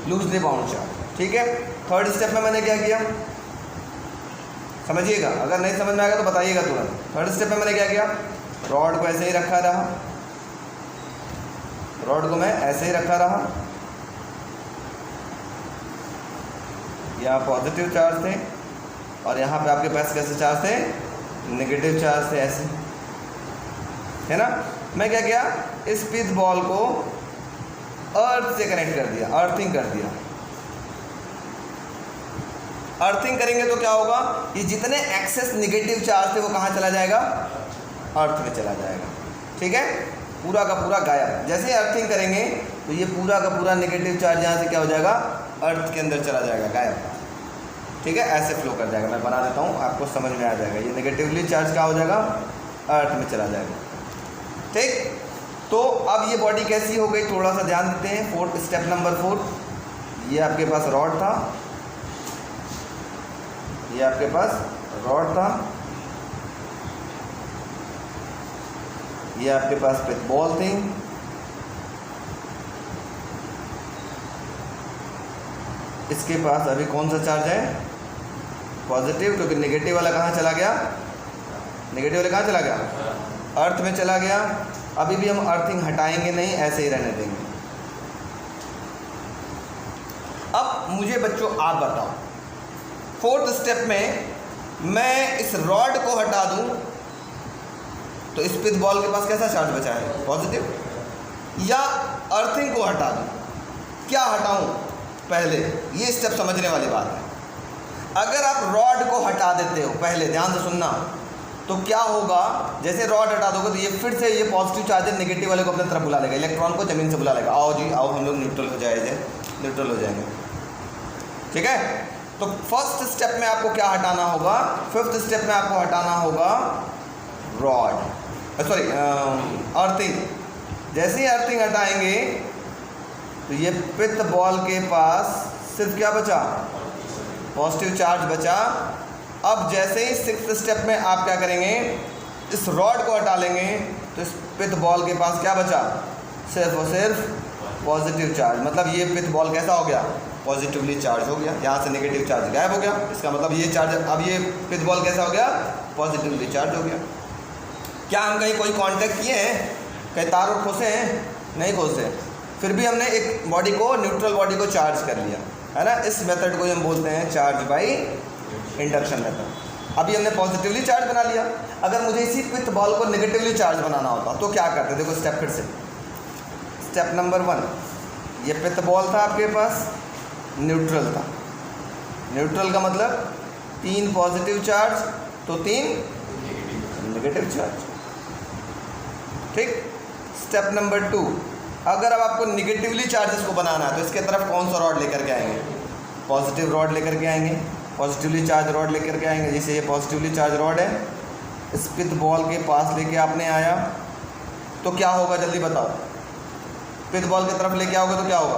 लूजली बाउंड चार्ज, ठीक है। थर्ड स्टेप में मैंने क्या किया, समझिएगा, अगर नहीं समझ में आएगा तो बताइएगा तुरंत। थर्ड स्टेप में मैंने क्या किया, रॉड को ऐसे ही रखा रहा, रॉड को मैं ऐसे ही रखा रहा, यहाँ पॉजिटिव चार्ज थे और यहाँ पे आपके पास कैसे चार्ज थे, नेगेटिव चार्ज थे, ऐसे, है ना। मैं क्या किया, इस पिथ बॉल को अर्थ से कनेक्ट कर दिया, अर्थिंग कर दिया। अर्थिंग करेंगे तो क्या होगा, ये जितने एक्सेस नेगेटिव चार्ज थे वो कहाँ चला जाएगा, अर्थ में चला जाएगा, ठीक है, पूरा का पूरा गायब। जैसे ही अर्थिंग करेंगे तो ये पूरा का पूरा नेगेटिव चार्ज यहाँ से क्या हो जाएगा, अर्थ के अंदर चला जाएगा, गायब, ठीक है। ऐसे फ्लो कर जाएगा, मैं बना देता हूँ, आपको समझ में आ जाएगा। ये नेगेटिवली चार्ज क्या हो जाएगा, अर्थ में चला जाएगा, ठीक। तो अब ये बॉडी कैसी हो गई, थोड़ा सा ध्यान देते हैं। फोर्थ स्टेप नंबर 4, ये आपके पास रॉड था, ये आपके पास रॉड था, ये आपके पास पिथ बॉल थी, इसके पास अभी कौन सा चार्ज है, पॉजिटिव, क्योंकि नेगेटिव वाला कहाँ चला गया, नेगेटिव वाला कहाँ चला गया, अर्थ में चला गया। अभी भी हम अर्थिंग हटाएंगे नहीं, ऐसे ही रहने देंगे। अब मुझे बच्चों आप बताओ, फोर्थ स्टेप में मैं इस रॉड को हटा दूं तो इस पिथ बॉल के पास कैसा चार्ज बचा है, पॉजिटिव, या अर्थिंग को हटा दूं, क्या हटाऊं, पहले ये स्टेप समझने वाली बात है। अगर आप रॉड को हटा देते हो, पहले ध्यान से सुनना, तो क्या होगा, जैसे रॉड हटा दोगे तो ये फिर से ये पॉजिटिव चार्जर नेगेटिव वाले को अपने तरफ बुला लेगा, इलेक्ट्रॉन को ज़मीन से बुला लेगा, आओ जी आओ, हम लोग न्यूट्रल हो जाएंगे, ठीक है। तो फर्स्ट स्टेप में आपको क्या हटाना होगा, फिफ्थ स्टेप में आपको हटाना होगा रॉड, सॉरी अर्थिंग। जैसे ही अर्थिंग हटाएंगे तो ये पिथ बॉल के पास सिर्फ क्या बचा, पॉजिटिव चार्ज बचा। अब जैसे ही सिक्स्थ स्टेप में आप क्या करेंगे, इस रॉड को हटा लेंगे तो इस पिथ बॉल के पास क्या बचा, सिर्फ और सिर्फ पॉजिटिव चार्ज। मतलब ये पिथ बॉल कैसा हो गया, पॉजिटिवली चार्ज हो गया, यहाँ से नेगेटिव चार्ज गायब हो गया। इसका मतलब ये चार्ज, अब ये पिथ बॉल कैसा हो गया, पॉजिटिवली चार्ज हो गया। क्या हम कहीं कोई कांटेक्ट किए हैं, कहीं तार और खोसे हैं, नहीं खोसे, फिर भी हमने एक बॉडी को, न्यूट्रल बॉडी को चार्ज कर लिया, है ना। इस मेथड को हम बोलते हैं चार्ज बाय इंडक्शन मेथड। अभी हमने पॉजिटिवली चार्ज बना लिया। अगर मुझे इसी पिथ बॉल को नेगेटिवली चार्ज बनाना होता तो क्या करते, देखो स्टेप फिर से। स्टेप नंबर 1, ये पिथ बॉल था आपके पास, न्यूट्रल था। न्यूट्रल का मतलब 3 पॉजिटिव चार्ज तो 3 नेगेटिव चार्ज, ठीक। स्टेप नंबर 2, अगर अब आपको नेगेटिवली चार्जेस को बनाना है तो इसके तरफ कौन सा रॉड लेकर के आएंगे, पॉजिटिव रॉड लेकर के आएंगे, पॉजिटिवली चार्ज रॉड लेकर के आएंगे। जैसे ये पॉजिटिवली चार्ज रॉड है, इस पिथ बॉल के पास लेके आपने आया तो क्या होगा, जल्दी बताओ। पिथ बॉल की तरफ लेके आओगे तो क्या होगा,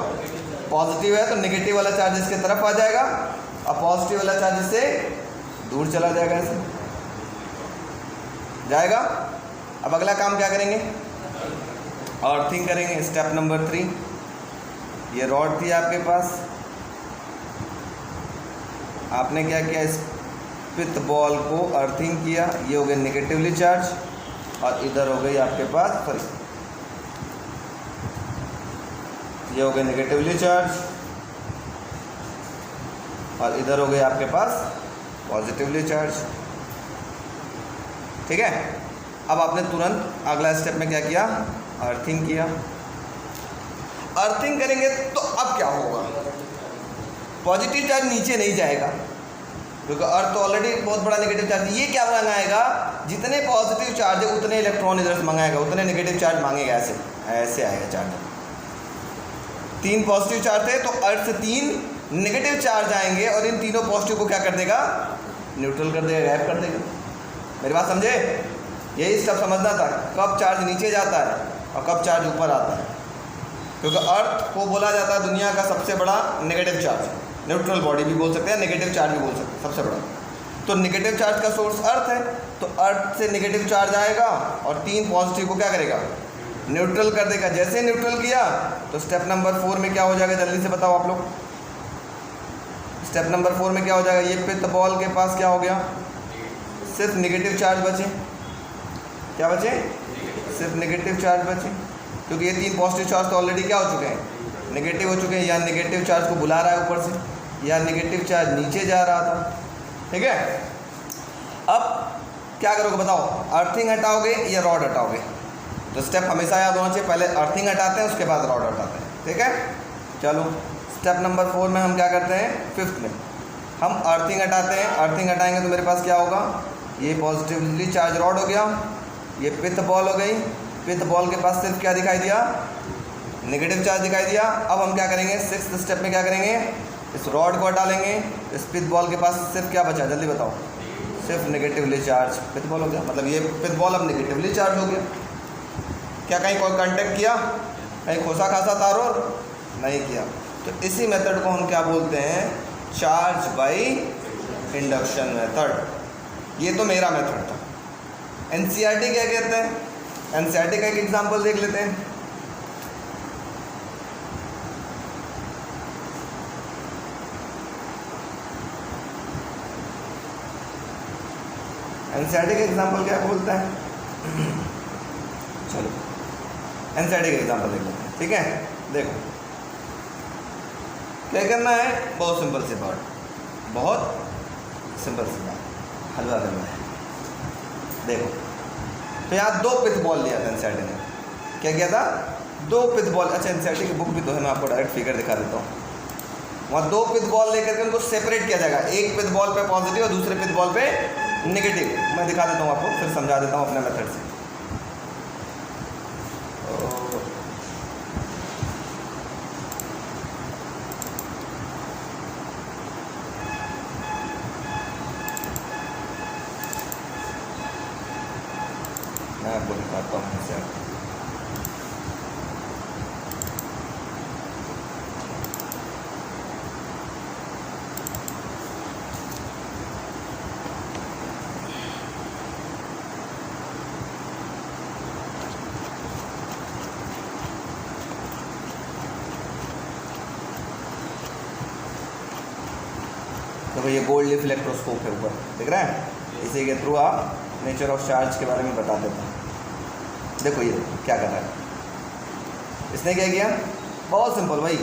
पॉजिटिव है तो नेगेटिव वाला चार्ज इसके तरफ आ जाएगा और पॉजिटिव वाला चार्ज इससे दूर चला जाएगा, ऐसे, जाएगा। अब अगला काम क्या करेंगे, अर्थिंग करेंगे। स्टेप नंबर 3, ये रॉड थी आपके पास, आपने क्या किया, इस पिथ बॉल को अर्थिंग किया, ये हो गया नेगेटिवली चार्ज, और इधर हो गई आपके पास, सॉरी ये हो गया नेगेटिवली चार्ज, और इधर हो गए आपके पास पॉजिटिवली चार्ज। ठीक है, अब आपने तुरंत अगला स्टेप में क्या किया, अर्थिंग किया। अर्थिंग करेंगे तो अब क्या होगा, पॉजिटिव चार्ज नीचे नहीं जाएगा क्योंकि अर्थ तो ऑलरेडी बहुत बड़ा नेगेटिव चार्ज है। ये क्या मंगाएगा, जितने पॉजिटिव चार्ज है उतने इलेक्ट्रॉन इधर से मंगाएगा, उतने नेगेटिव चार्ज मांगेगा, ऐसे ऐसे आएगा चार्ज। 3 पॉजिटिव चार्ज थे तो अर्थ से 3 नेगेटिव चार्ज आएंगे और इन तीनों पॉजिटिव को क्या कर देगा, न्यूट्रल कर देगा, गैप कर देगा। मेरी बात समझे, यही स्टेप समझना था, कब चार्ज नीचे जाता है और कब चार्ज ऊपर आता है। क्योंकि अर्थ को बोला जाता है दुनिया का सबसे बड़ा नेगेटिव चार्ज, न्यूट्रल बॉडी भी बोल सकते हैं, नेगेटिव चार्ज भी बोल सकते हैं, सबसे बड़ा। तो नेगेटिव चार्ज का सोर्स अर्थ है, तो अर्थ से नेगेटिव चार्ज आएगा और 3 पॉजिटिव को क्या करेगा, न्यूट्रल कर देगा। जैसे न्यूट्रल किया तो स्टेप नंबर 4 में क्या हो जाएगा, जल्दी से बताओ आप लोग। स्टेप नंबर 4 में क्या हो जाएगा, ये पिथ बॉल के पास क्या हो गया, सिर्फ नेगेटिव चार्ज बचे। क्या बचे, सिर्फ नेगेटिव चार्ज बचे, क्योंकि ये 3 पॉजिटिव चार्ज तो ऑलरेडी क्या हो चुके हैं, नेगेटिव हो चुके हैं। या नेगेटिव चार्ज को बुला रहा है ऊपर से, या नेगेटिव चार्ज नीचे जा रहा था। ठीक है, अब क्या करोगे बताओ, अर्थिंग हटाओगे या रॉड हटाओगे। तो स्टेप हमेशा याद होना चाहिए, पहले अर्थिंग हटाते हैं उसके बाद रॉड हटाते हैं। ठीक है, चलो स्टेप नंबर 4 में हम क्या करते हैं, 5th में हम अर्थिंग हटाते हैं। अर्थिंग हटाएंगे तो मेरे पास क्या होगा, ये पॉजिटिवली चार्ज रॉड हो गया, ये पिथ बॉल हो गई। पिथ बॉल के पास सिर्फ क्या दिखाई दिया, नेगेटिव चार्ज दिखाई दिया। अब हम क्या करेंगे, 6th स्टेप में क्या करेंगे, इस रॉड को हटा लेंगे। इस पिथ बॉल के पास सिर्फ क्या बचा, जल्दी बताओ, सिर्फ नेगेटिवली चार्ज पिथ बॉल हो गया। मतलब ये पिथ बॉल अब नेगेटिवली चार्ज हो गया। क्या कहीं कोई कांटेक्ट किया, कहीं खोसा खासा तार और नहीं किया। तो इसी मेथड को हम क्या बोलते हैं, चार्ज बाई इंडक्शन मेथड। ये तो मेरा मेथड था। एनसीईआरटी क्या कहते हैं, एनसीईआरटी का एक एग्जांपल देख लेते हैं। एनसीईआरटी का एग्जांपल क्या बोलता है, चलो एनसीईआरटी का एग्जांपल देख लेते हैं। ठीक है, देखो क्या करना है, बहुत सिंपल सी बात, बहुत सिंपल सी बात, हलवा करना है। देखो तो यहाँ 2 पिथ बॉल लिया था एनसीईआरटी ने। क्या किया था, 2 पिथ बॉल। अच्छा एनसीईआरटी की बुक भी तो है, मैं आपको डायरेक्ट फिगर दिखा देता हूँ। वहाँ 2 पिथ बॉल लेकर के उनको सेपरेट किया जाएगा, एक पिथ बॉल पे पॉजिटिव और दूसरे पिथ बॉल पे नेगेटिव। मैं दिखा देता हूँ आपको, फिर समझा देता हूँ अपने मेथड से। मैं आपको दिखाता हूँ इसे। तो ये गोल्ड लीफ इलेक्ट्रोस्कोप है, ऊपर दिख रहा है। इसी के थ्रू आप नेचर ऑफ चार्ज के बारे में बता देता हूँ। देखो ये क्या कर रहा है, इसने क्या किया, बहुत सिंपल भाई,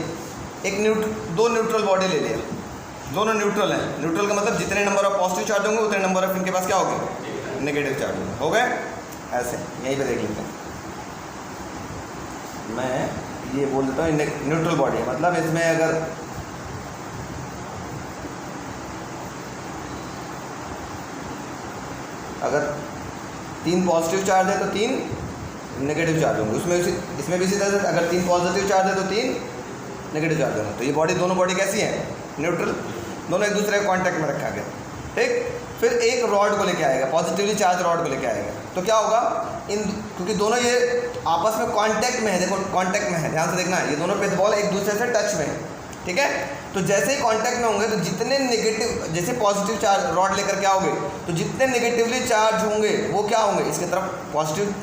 एक 2 न्यूट्रल बॉडी ले लिया, दोनों न्यूट्रल हैं। न्यूट्रल का मतलब जितने नंबर ऑफ पॉजिटिव चार्ज होंगे उतने नंबर ऑफ इनके पास क्या होंगे, नेगेटिव चार्ज होंगे। हो गए, ऐसे यहीं पे देख लेते हैं। मैं ये बोल देता हूँ न्यूट्रल बॉडी है, मतलब इसमें अगर 3 पॉजिटिव चार्ज है तो 3 नेगेटिव चार्ज होंगे। इसमें भी इसी तरह से अगर 3 पॉजिटिव चार्ज है तो 3 नेगेटिव चार्ज होंगे। तो ये बॉडी, दोनों बॉडी कैसी है, न्यूट्रल, दोनों एक दूसरे के कांटेक्ट में रखा गया। ठीक, फिर एक रॉड को लेके आएगा, पॉजिटिवली चार्ज रॉड को लेके आएगा। तो क्या होगा, क्योंकि दोनों ये आपस में कांटेक्ट में है, देखो कांटेक्ट में है, ध्यान से देखना, ये दोनों पिथ बॉल एक दूसरे से टच में है। ठीक है। तो जैसे ही कांटेक्ट में होंगे तो जितने नेगेटिव, जैसे पॉजिटिव चार्ज रॉड लेकर के आओगे तो जितने नेगेटिवली चार्ज होंगे वो क्या होंगे, इसकी तरफ पॉजिटिव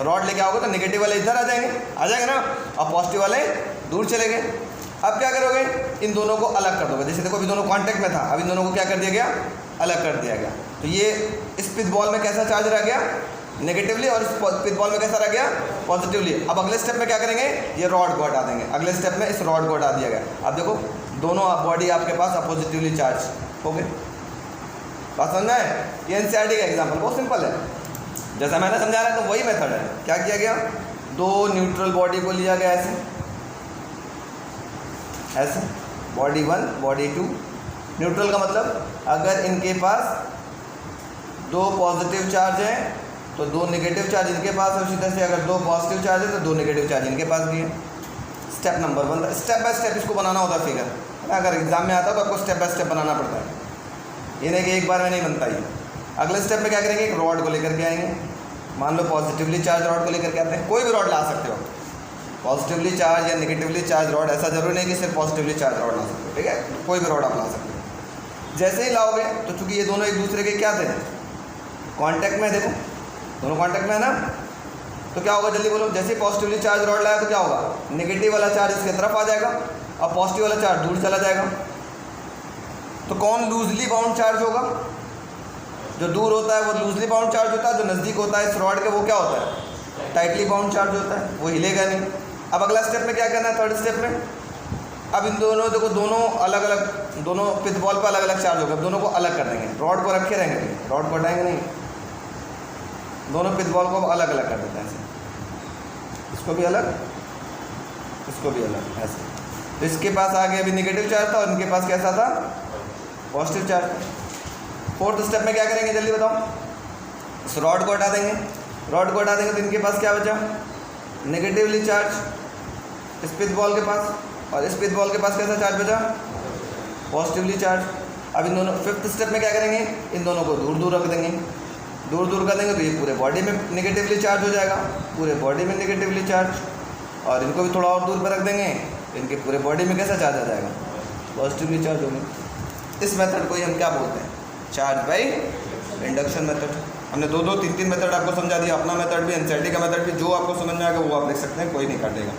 रॉड लेके आओगे तो नेगेटिव वाले इधर आ जाएंगे ना, और पॉजिटिव वाले दूर चले गए। अब क्या करोगे, इन दोनों को अलग कर दोगे। जैसे देखो अभी दोनों कांटेक्ट में था, अब इन दोनों को क्या कर दिया गया, अलग कर दिया गया। तो ये इस पिच बॉल में कैसा चार्ज रह गया, नेगेटिवली, और इस पिच बॉल में कैसा रह गया, पॉजिटिवली। अब अगले स्टेप में क्या करेंगे, ये रॉड को हटा देंगे। अगले स्टेप में इस रॉड को हटा दिया गया। अब देखो दोनों बॉडी आपके पास अपोजिटिवली चार्ज हो गए। बात समझ में आए? ये एनसीईआरटी का एग्जाम्पल बहुत सिंपल है, जैसा मैंने समझा रहा है तो वही मेथड है। क्या किया गया, दो न्यूट्रल बॉडी को लिया गया ऐसे बॉडी 1 बॉडी 2। न्यूट्रल का मतलब अगर इनके पास दो पॉजिटिव चार्ज हैं तो दो नेगेटिव चार्ज इनके पास है, उसी तरह से अगर दो पॉजिटिव चार्ज है तो दो नेगेटिव चार्ज इनके पास भी है। Step number 1, step by step इसको बनाना होता है फिगर, अगर एग्जाम में आता है तो आपको स्टेप बाय स्टेप बनाना पड़ता है, ये नहीं कि एक बार में नहीं बनता ये। अगले स्टेप में क्या करेंगे, एक रॉड को लेकर के आएंगे। मान लो पॉजिटिवली चार्ज रॉड को लेकर के आते हैं, कोई भी रॉड ला सकते हो, पॉजिटिवली चार्ज या नेगेटिवली चार्ज रॉड, ऐसा जरूरी नहीं कि सिर्फ पॉजिटिवली चार्ज रॉड ला सकते हो, ठीक है, कोई भी रॉड आप ला सकते हो। जैसे ही लाओगे तो चूंकि ये दोनों एक दूसरे के क्या थे, कांटेक्ट में, देखो दोनों कांटेक्ट में है ना, तो क्या होगा जल्दी बोलो। जैसे पॉजिटिवली चार्ज रॉड लाया तो क्या होगा, नेगेटिव वाला चार्ज इसके तरफ आ जाएगा और पॉजिटिव वाला चार्ज दूर चला जाएगा। तो कौन लूजली बाउंड चार्ज होगा, जो दूर होता है वो लूजली बाउंड चार्ज होता है, जो नज़दीक होता है इस रॉड के वो क्या होता है, टाइटली बाउंड चार्ज होता है, वो हिलेगा नहीं। अब अगला स्टेप में क्या करना है, थर्ड स्टेप में, अब इन दोनों, देखो दोनों अलग अलग, दोनों पिच बॉल पर अलग अलग चार्ज होगा, दोनों को अलग कर देंगे, रॉड को रखे रहेंगे, रॉड को हटाएंगे नहीं, दोनों पिच बॉल को अलग अलग कर देते हैं ऐसे, इसको भी अलग, इसको भी अलग ऐसे। तो इसके पास आगे अभी नेगेटिव चार्ज था और इनके पास कैसा था, पॉजिटिव चार्ज। फोर्थ स्टेप में क्या करेंगे जल्दी बताओ, इस रॉड को हटा देंगे, रॉड को हटा देंगे तो इनके पास क्या बचा, नेगेटिवली चार्ज इस पिच बॉल के पास, और इस पिच बॉल के पास कैसा चार्ज बचा, पॉजिटिवली चार्ज। अब इन दोनों, फिफ्थ स्टेप में क्या करेंगे, इन दोनों को दूर दूर रख देंगे, दूर दूर कर देंगे तो ये पूरे बॉडी में नेगेटिवली चार्ज हो जाएगा, पूरे बॉडी में नेगेटिवली चार्ज, और इनको भी थोड़ा और दूर पर रख देंगे, इनके पूरे बॉडी में कैसा चार्ज आ जाएगा, पॉजिटिवली चार्ज होंगे। इस मेथड को ही हम क्या बोलते हैं, चार्ज बाय इंडक्शन मेथड। हमने दो तीन मेथड आपको समझा दिया, अपना मेथड भी, एनसीईआरटी का मेथड भी, जो आपको समझ में आ गया वो आप लिख सकते हैं, कोई नहीं काटेगा,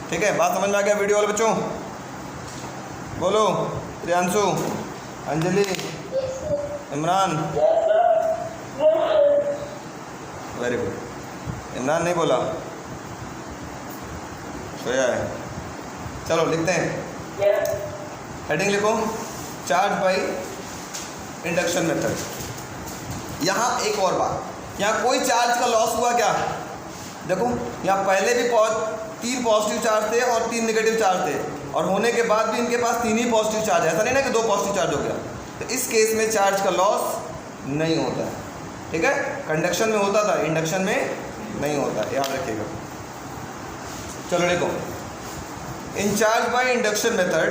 ठीक है। बात समझ में आ गया वीडियो वाले बच्चों, बोलो प्रियांशु, अंजलि, इमरान, वेरी गुड। इमरान नहीं बोला, सोया है, चलो लिखते हैं, हेडिंग लिखो, चार्ज बाय इंडक्शन मेथड। यहाँ एक और बात, यहाँ कोई चार्ज का लॉस हुआ क्या, देखो यहाँ पहले भी 3 पॉजिटिव चार्ज थे और 3 नेगेटिव चार्ज थे, और होने के बाद भी इनके पास 3 ही पॉजिटिव चार्ज है, ऐसा नहीं ना कि 2 पॉजिटिव चार्ज हो गया। तो इस केस में चार्ज का लॉस नहीं होता है, ठीक है। कंडक्शन में होता था, इंडक्शन में नहीं होता, याद रखिएगा। चलो देखो, in charge by induction method,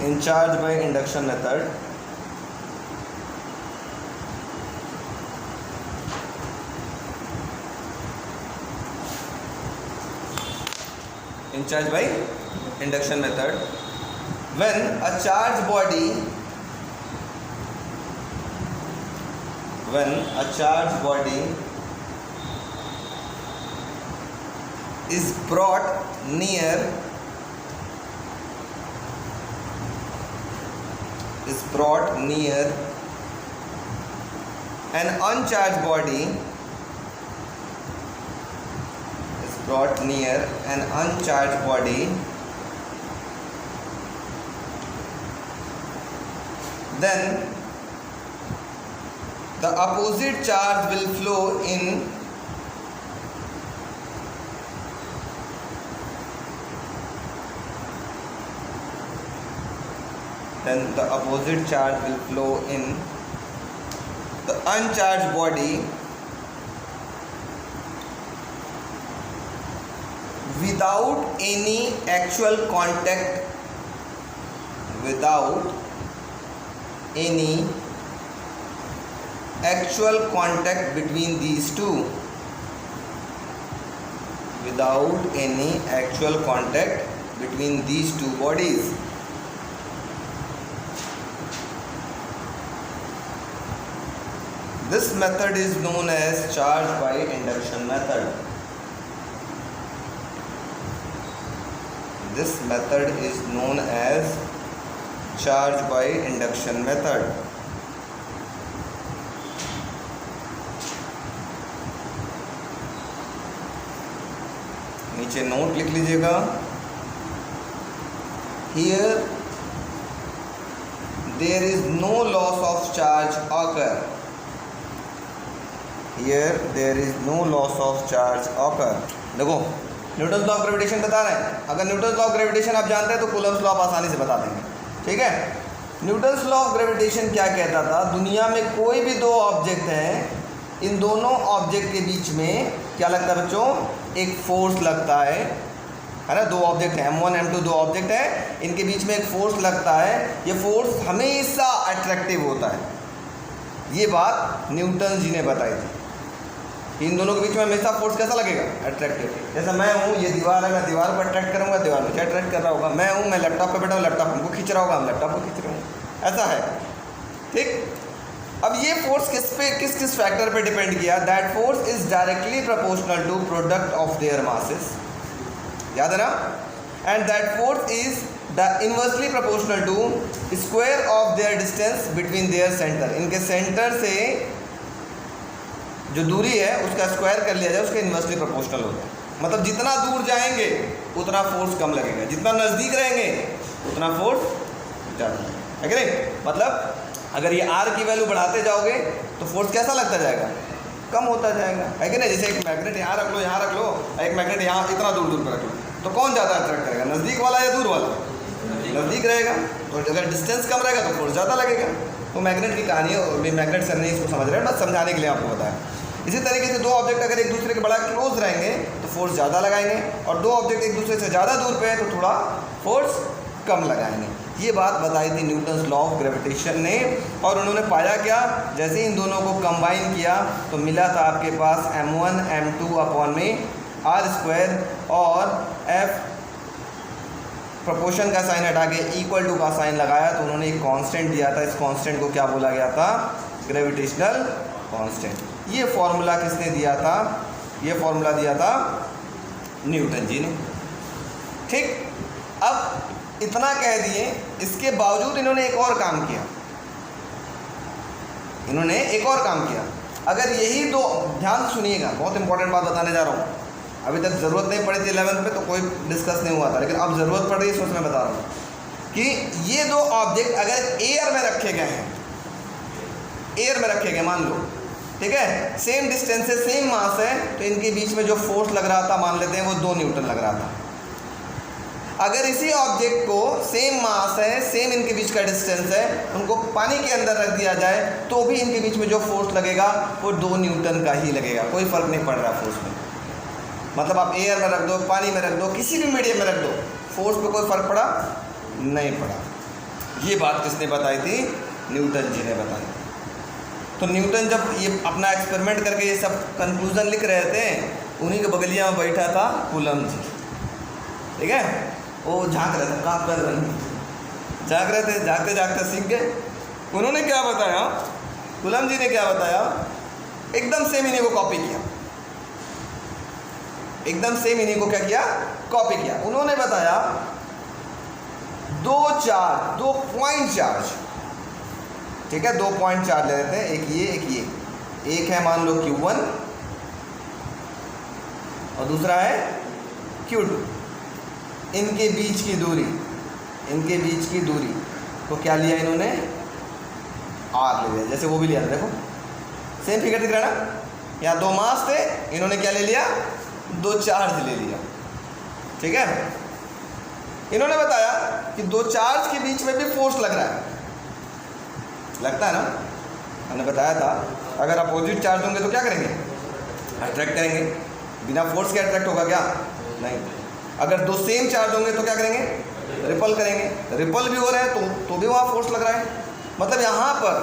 in charge by induction method, in charge by induction method, when a charged body is brought near an uncharged body, then the opposite charge will flow in the uncharged body without any actual contact between these two. without any actual contact between these two bodies. This method is known as charge by induction method. This method is known as charge by induction method. नीचे note लिख लीजिएगा. Here there is no loss of charge occur. Here there is no loss of charge occur. देखो Newton's law of gravitation बता रहे हैं. अगर Newton's law of gravitation आप जानते हैं तो कूलम्स लॉ आप आसानी से बता देंगे. ठीक है. न्यूटन्स लॉ ऑफ ग्रेविटेशन क्या कहता था? दुनिया में कोई भी दो ऑब्जेक्ट हैं, इन दोनों ऑब्जेक्ट के बीच में क्या लगता है बच्चों? एक फोर्स लगता है ना. दो ऑब्जेक्ट हैं, M1 M2 दो ऑब्जेक्ट हैं, इनके बीच में एक फोर्स लगता है. ये फोर्स हमेशा अट्रैक्टिव होता है. ये बात न्यूटन जी ने बताई थी. इन दोनों के बीच में हमेशा फोर्स कैसा लगेगा? अट्रैक्टिव. जैसे मैं हूँ, ये दीवार है, मैं दीवार को अट्रैक्ट करूँगा, दीवार मुझे अट्रैक्ट कर रहा होगा. मैं हूँ, मैं लैपटॉप पे बैठा हूँ, लैपटॉप हमको खींच रहा होगा, हम लैपटॉप को खींच रहे होंगे. ऐसा है. ठीक. अब ये फोर्स किस किस फैक्टर पे डिपेंड किया? That force is directly proportional to product of their masses. याद है ना? And that force is inversely proportional to square of their distance between their centre. इनके सेंटर से जो दूरी है उसका स्क्वायर कर लिया जाए, उसके इन्वर्सली प्रोपोर्शनल होता है. मतलब जितना दूर जाएंगे उतना फोर्स कम लगेगा, जितना नज़दीक रहेंगे उतना फोर्स ज़्यादा है कि नहीं? मतलब अगर ये R की वैल्यू बढ़ाते जाओगे तो फोर्स कैसा लगता जाएगा? कम होता जाएगा, है कि नहीं? जैसे एक मैग्नेट यहाँ रख लो, यहाँ रख लो, एक मैग्नेट यहाँ इतना दूर दूर पर रख लो, तो कौन ज़्यादा अट्रैक्ट करेगा? नज़दीक वाला या दूर वाला? नज़दीक रहेगा. तो अगर डिस्टेंस कम रहेगा तो फोर्स ज़्यादा लगेगा. तो मैग्नेट की कहानी है. मैग्नेट सर नहीं इसको समझ रहे हैं, बस समझाने के लिए आपको बताया. इसी तरीके से दो ऑब्जेक्ट अगर एक दूसरे के बड़ा क्लोज रहेंगे तो फोर्स ज़्यादा लगाएंगे, और दो ऑब्जेक्ट एक दूसरे से ज़्यादा दूर पे हैं तो थोड़ा फोर्स कम लगाएंगे. ये बात बताई थी न्यूटन्स लॉ ऑफ ग्रेविटेशन ने. और उन्होंने पाया क्या? जैसे इन दोनों को कंबाइन किया तो मिला था आपके पास M1 M2 अपॉन में R² और F प्रोपोर्शन का साइन हटा के इक्वल टू का साइन लगाया तो उन्होंने एक कांस्टेंट दिया था. इस कांस्टेंट को क्या बोला गया था? Gravitational constant. ये फॉर्मूला किसने दिया था? ये फॉर्मूला दिया था न्यूटन जी ने. ठीक. अब इतना कह दिए, इसके बावजूद इन्होंने एक और काम किया. इन्होंने एक और काम किया. अगर यही दो, ध्यान से सुनिएगा, बहुत इंपॉर्टेंट बात बताने जा रहा हूँ. अभी तक ज़रूरत नहीं पड़ी थी 11th में तो कोई डिस्कस नहीं हुआ था, लेकिन अब ज़रूरत पड़ रही है, सोच मैं बता रहा हूँ कि ये दो ऑब्जेक्ट अगर एयर में रखे गए हैं, एयर में रखे गए मान लो, ठीक है, सेम डिस्टेंस है, सेम मास है, तो इनके बीच में जो फोर्स लग रहा था मान लेते हैं वो 2 न्यूटन लग रहा था. अगर इसी ऑब्जेक्ट को सेम मास है, सेम इनके बीच का डिस्टेंस है, उनको पानी के अंदर रख दिया जाए तो भी इनके बीच में जो फोर्स लगेगा वो 2 न्यूटन का ही लगेगा. कोई फ़र्क नहीं पड़ रहा फोर्स में. मतलब आप एयर में रख दो, पानी में रख दो, किसी भी मीडियम में रख दो, फोर्स पे कोई फ़र्क पड़ा नहीं पड़ा. ये बात किसने बताई थी? न्यूटन जी ने बताई. तो न्यूटन जब ये अपना एक्सपेरिमेंट करके ये सब कंक्लूज़न लिख रहे थे, उन्हीं के बगलिया में बैठा था कूलम जी. ठीक है. वो झांक रहे थे, काम कर रहे हैं, झांक रहे थे, झांकते झांकते सीख गए. उन्होंने क्या बताया? कूलम जी ने क्या बताया? एकदम सेम इन्हीं को कॉपी किया. एकदम सेम इन्हीं को क्या किया? कॉपी किया. उन्होंने बताया 2 पॉइंट चार्ज. ठीक है, 2 पॉइंट चार्ज ले लेते हैं, एक ये एक ये. एक है मान लो Q1 और दूसरा है Q2. इनके बीच की दूरी, इनके बीच की दूरी को क्या लिया इन्होंने? R ले लिया. जैसे वो भी लिया, देखो सेम फिगर दिख रहा है ना. यहाँ 2 मास थे, इन्होंने क्या ले लिया? 2 चार्ज ले लिया. ठीक है. इन्होंने बताया कि 2 चार्ज के बीच में भी फोर्स लग रहा है. लगता है ना? हमने बताया था अगर अपोजिट चार्ज होंगे तो क्या करेंगे? अट्रैक्ट करेंगे. बिना फोर्स के अट्रैक्ट होगा क्या? नहीं. अगर 2 सेम चार्ज होंगे तो क्या करेंगे? रिपल करेंगे. रिपल भी हो रहे हैं तो भी वहाँ फोर्स लग रहा है. मतलब यहाँ पर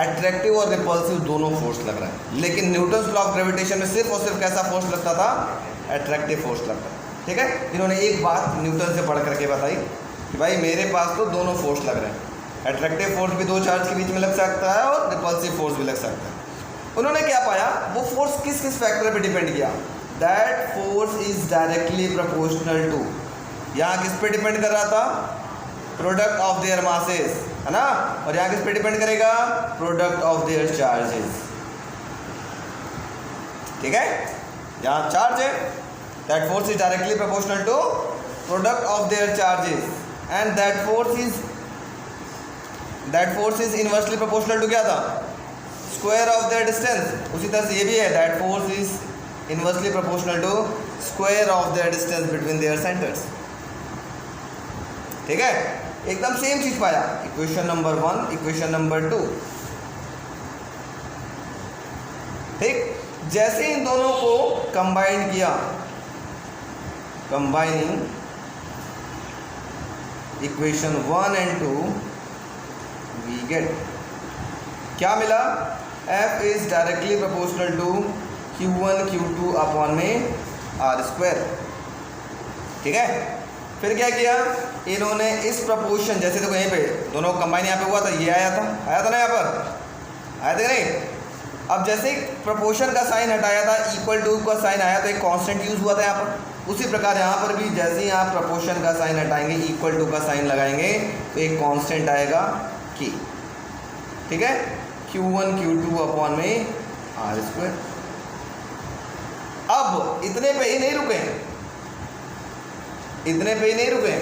अट्रैक्टिव और रिपल्सिव दोनों फोर्स लग रहा है. लेकिन न्यूटन्स लॉ ऑफ ग्रेविटेशन में सिर्फ और सिर्फ कैसा फोर्स लगता था? एट्रैक्टिव फोर्स लगता है। ठीक है, इन्होंने एक बात न्यूटन से पढ़ करके बताई कि भाई मेरे पास तो दोनों फोर्स लग रहे हैं, एट्रैक्टिव फोर्स भी दो चार्ज के बीच में लग सकता है और रिपल्सिव फोर्स भी लग सकता है। उन्होंने क्या पाया, वो फोर्स किस किस फैक्टर पे डिपेंड किया, that force is directly proportional to, यहाँ किस पे डिपेंड कर रहा था, प्रोडक्ट ऑफ देयर मासेस, है ना, और यहाँ किस पे डिपेंड करेगा, प्रोडक्ट ऑफ देयर चार्जेस। ठीक है, यहाँ चार्ज है, that force is directly proportional to product of their charges and that force is inversely proportional to क्या था, स्क्वायर ऑफ देयर डिस्टेंस। उसी तरह से ये भी है, that force is inversely proportional to square of their distance between their centres. ठीक है, एकदम सेम चीज पाया, इक्वेशन नंबर 1, इक्वेशन नंबर 2। ठीक, जैसे इन दोनों को कंबाइन किया, combining equation 1 and 2 we get क्या मिला, F is directly proportional to Q1 Q2 upon में R स्क्वायर। ठीक है, फिर क्या किया इन्होंने, इस प्रोपोर्शन, जैसे देखो यहीं पे दोनों कंबाइन यहाँ पे हुआ था, ये आया था ना, यहाँ पर आया था कि नहीं। अब जैसे प्रोपोर्शन का साइन हटाया था, इक्वल टू का साइन आया तो एक कांस्टेंट यूज हुआ था यहाँ पर। उसी प्रकार यहाँ पर भी जैसे ही आप प्रोपोर्शन का साइन हटाएंगे, इक्वल टू का साइन लगाएंगे तो एक कांस्टेंट आएगा की। ठीक है, Q1 Q2 अपॉन में R स्क्वायर। अब इतने पे ही नहीं रुके, इतने पे ही नहीं रुके,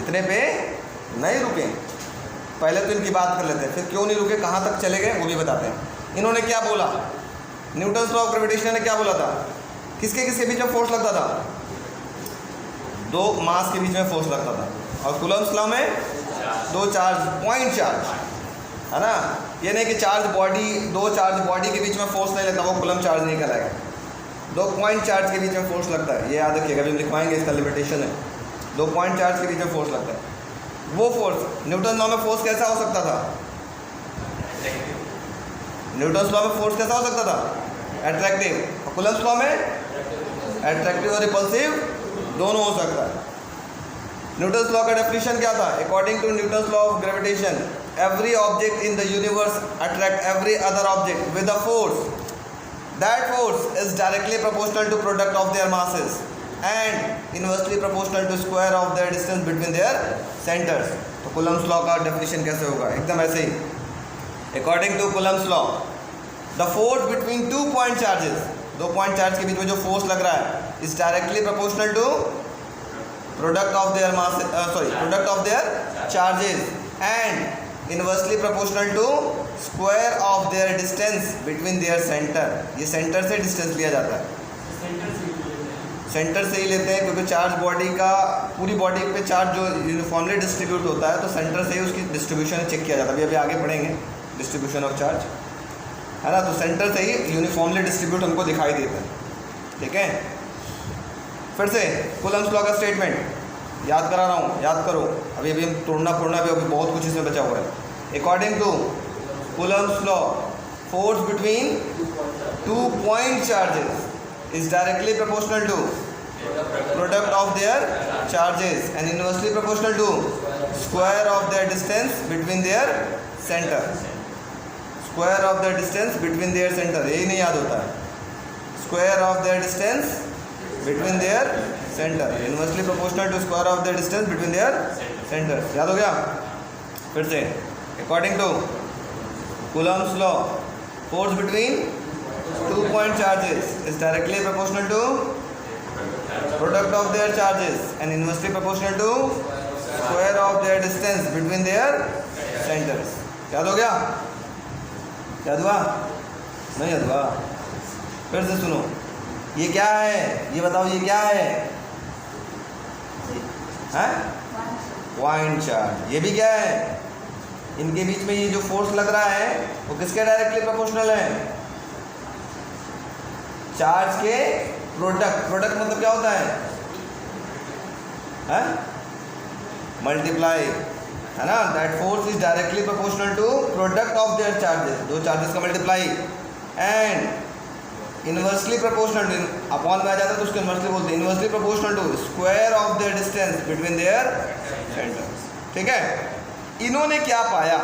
इतने पे नहीं रुके, पहले तो इनकी बात कर लेते हैं, फिर क्यों नहीं रुके, कहाँ तक चले गए वो भी बताते हैं। इन्होंने क्या बोला, न्यूटन्स लॉ ऑफ ग्रेविटेशन ने क्या बोला था, किसके किसके बीच में फोर्स लगता था, दो मास के बीच में फोर्स लगता था, और कूलम्ब्स लॉ में दो चार्ज, पॉइंट चार्ज, है ना। ये नहीं कि चार्ज बॉडी, दो चार्ज बॉडी के बीच में फोर्स नहीं लगता, वो कूलम्ब चार्ज नहीं कहलाएगा, दो पॉइंट चार्ज के बीच में फोर्स लगता है। ये याद रखिएगा, अभी हम लिखवाएंगे, इसका लिमिटेशन है, दो पॉइंट चार्ज के बीच में फोर्स लगता है। वो फोर्स न्यूटन लॉ में फोर्स कैसा हो सकता था, न्यूटन लॉ में फोर्स कैसा हो सकता था, एट्रैक्टिव, और कूलम्ब्स लॉ में एट्रैक्टिव और रिपल्सिव दोनों हो सकता है। न्यूटन्स लॉ का डेफिनेशन क्या था, according to Newton's law of gravitation, every object in the universe attract every other object with a force, that force is directly proportional to product of their masses and inversely proportional to square of their distance between their centers। तो Coulomb's law का definition कैसे होगा, एकदम ऐसे ही, according to Coulomb's law the force between two point charges, दो point charge के बीच में जो फोर्स लग रहा है, is directly proportional to product of their mass, product of their charges and inversely proportional to square of their distance between their centre. ये centre से डिस्टेंस लिया जाता है, सेंटर से ही लेते हैं, क्योंकि चार्ज बॉडी का, पूरी बॉडी पे चार्ज जो यूनिफॉर्मली डिस्ट्रीब्यूट होता है, तो सेंटर से ही उसकी डिस्ट्रीब्यूशन चेक किया जाता है। अभी आगे पढ़ेंगे डिस्ट्रीब्यूशन ऑफ चार्ज, है ना, तो सेंटर से ही यूनिफॉर्मली डिस्ट्रीब्यूट हमको दिखाई देता है। ठीक है, फिर से कूलम्ब्स लॉ का स्टेटमेंट याद करा रहा हूँ, याद करो, अभी हम तोड़ना फोड़ना भी, अभी बहुत कुछ इसमें बचा हुआ है। According to Coulomb's law, force between two point charges is directly proportional to product of their charges and inversely proportional to square of their distance between their center, square of their distance between their center, यही नहीं याद होता है, square of their distance between their center, inversely proportional to square of their distance between their center। याद हो गया, फिर से according to Coulomb's law, force between two point charges is directly proportional to product of their charges and inversely proportional to square of their distance between their centers। याद हो गया, याद हुआ, नहीं याद हुआ, फिर से सुनो, ये क्या है, ये बताओ, ये क्या है, हैं, पॉइंट चार्ज। ये भी क्या है, इनके बीच में ये जो फोर्स लग रहा है वो किसके डायरेक्टली प्रोपोर्शनल है, चार्ज के प्रोडक्ट, प्रोडक्ट मतलब क्या होता है, मल्टीप्लाई, है ना, that force is directly proportional to product of their charges, दो चार्जेस का multiply, and inversely proportional to, upon में आ जाता है तो उसको इन्वर्सली बोलते हैं, inversely proportional to square of their distance between their centres. ठीक है, इन्होंने क्या पाया,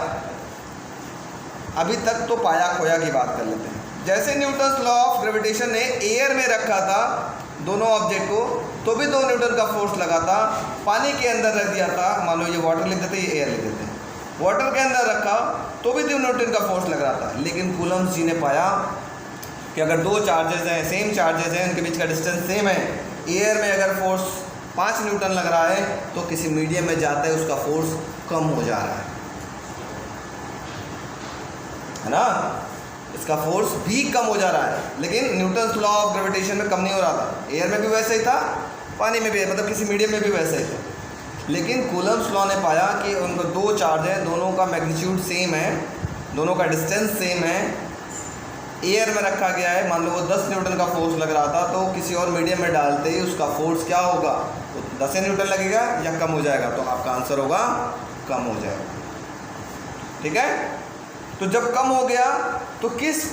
अभी तक तो पाया खोया की बात कर लेते हैं। जैसे न्यूटन्स लॉ ऑफ ग्रेविटेशन ने एयर में रखा था दोनों ऑब्जेक्ट को, तो भी 2 न्यूटन का फोर्स लगा था। पानी के अंदर रख दिया था, मान लो ये वाटर लिख देते, ये एयर लिख देते, वाटर के अंदर रखा तो भी 2 न्यूटन का फोर्स लग रहा था। लेकिन कूलम्ब जी ने पाया कि अगर 2 चार्जेस हैं, सेम चार्जेस हैं, उनके बीच का डिस्टेंस सेम है, एयर में अगर फोर्स 5 न्यूटन लग रहा है तो किसी मीडियम में जाते है उसका फोर्स कम हो जा रहा है ना, इसका फोर्स भी कम हो जा रहा है। लेकिन न्यूटन्स लॉ ऑफ ग्रेविटेशन में कम नहीं हो रहा था, एयर में भी वैसे ही था, पानी में भी, मतलब किसी मीडियम में भी वैसे ही था। लेकिन कूलम्ब्स लॉ ने पाया कि उनको 2 चार्ज हैं, दोनों का मैग्नीट्यूड सेम है, दोनों का डिस्टेंस सेम है, एयर में रखा गया है, मान लो वो 10 न्यूटन का फोर्स लग रहा था, तो किसी और मीडियम में डालते ही उसका फोर्स क्या होगा, तो 10 न्यूटन लगेगा या कम हो जाएगा, तो आपका आंसर होगा कम हो जाएगा। ठीक है, तो जब कम हो गया तो किस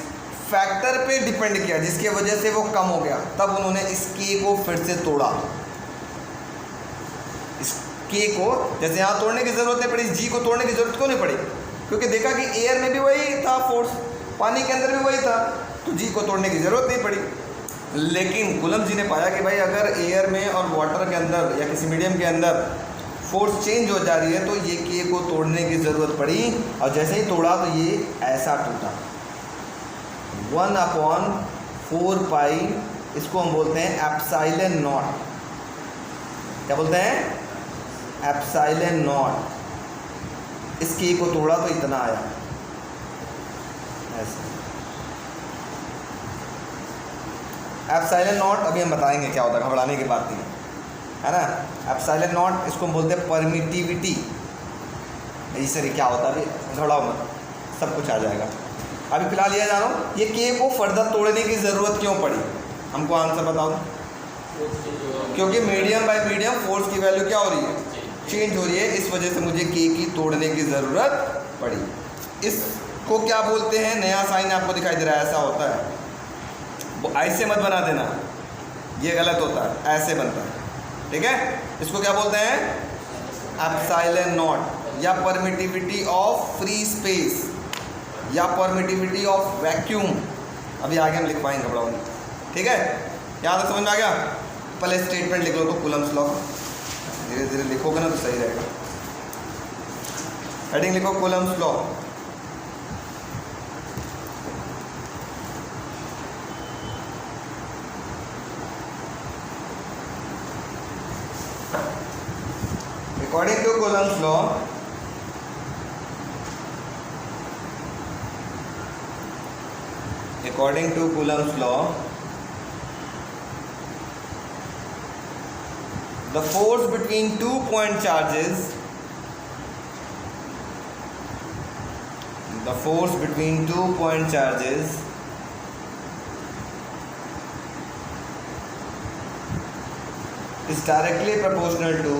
फैक्टर पे डिपेंड किया जिसके वजह से वो कम हो गया, तब उन्होंने इस के को फिर से तोड़ा। इस के को जैसे यहाँ तोड़ने की ज़रूरत नहीं पड़ी, जी को तोड़ने की ज़रूरत क्यों नहीं पड़ी, क्योंकि देखा कि एयर में भी वही था फोर्स, पानी के अंदर भी वही था, तो जी को तोड़ने की ज़रूरत नहीं पड़ी। लेकिन कूलम्ब जी ने पाया कि भाई अगर एयर में और वाटर के अंदर या किसी मीडियम के अंदर फोर्स चेंज हो जा रही है तो ये के को तोड़ने की ज़रूरत पड़ी, और जैसे ही तोड़ा तो ये ऐसा टूटा, 1/4 पाई, इसको हम बोलते हैं एप्सिलॉन नॉट। क्या बोलते हैं, एप्सिलॉन नॉट। इस के को तोड़ा तो इतना आया, ऐसे एप्सिलॉन नॉट। अभी हम बताएंगे क्या होता है, घबराने की बात नहीं है ना। एप्सिलॉन नॉट इसको हम बोलते हैं परमिटिविटी। सर क्या होता है, अभी घबराओ मत, सब कुछ आ जाएगा। अभी फिलहाल ये जानो ये के को फर्दर तोड़ने की ज़रूरत क्यों पड़ी, हमको आंसर बताओ। क्योंकि मीडियम बाय मीडियम फोर्स की वैल्यू क्या हो रही है, चेंज हो रही है, इस वजह से मुझे के की तोड़ने की ज़रूरत पड़ी। इसको क्या बोलते हैं, नया साइन आपको दिखाई दे रहा है, ऐसा होता है, वो ऐसे मत बना देना, ये गलत होता है, ऐसे बनता है। ठीक है, इसको क्या बोलते हैं, एप्सिलॉन नॉट, या परमिटिविटी ऑफ फ्री स्पेस, या परमिटिविटी ऑफ वैक्यूम। अभी आगे हम लिख पाएंगे, घबराओ नहीं। ठीक है, यहाँ तक समझ में आ गया। पहले स्टेटमेंट लिख लो तो कूलम्ब्स लॉ, धीरे धीरे लिखोगे ना तो सही रहेगा। हेडिंग लिखो Coulomb's law. According to Coulomb's law, the force between 2 point charges, is directly proportional to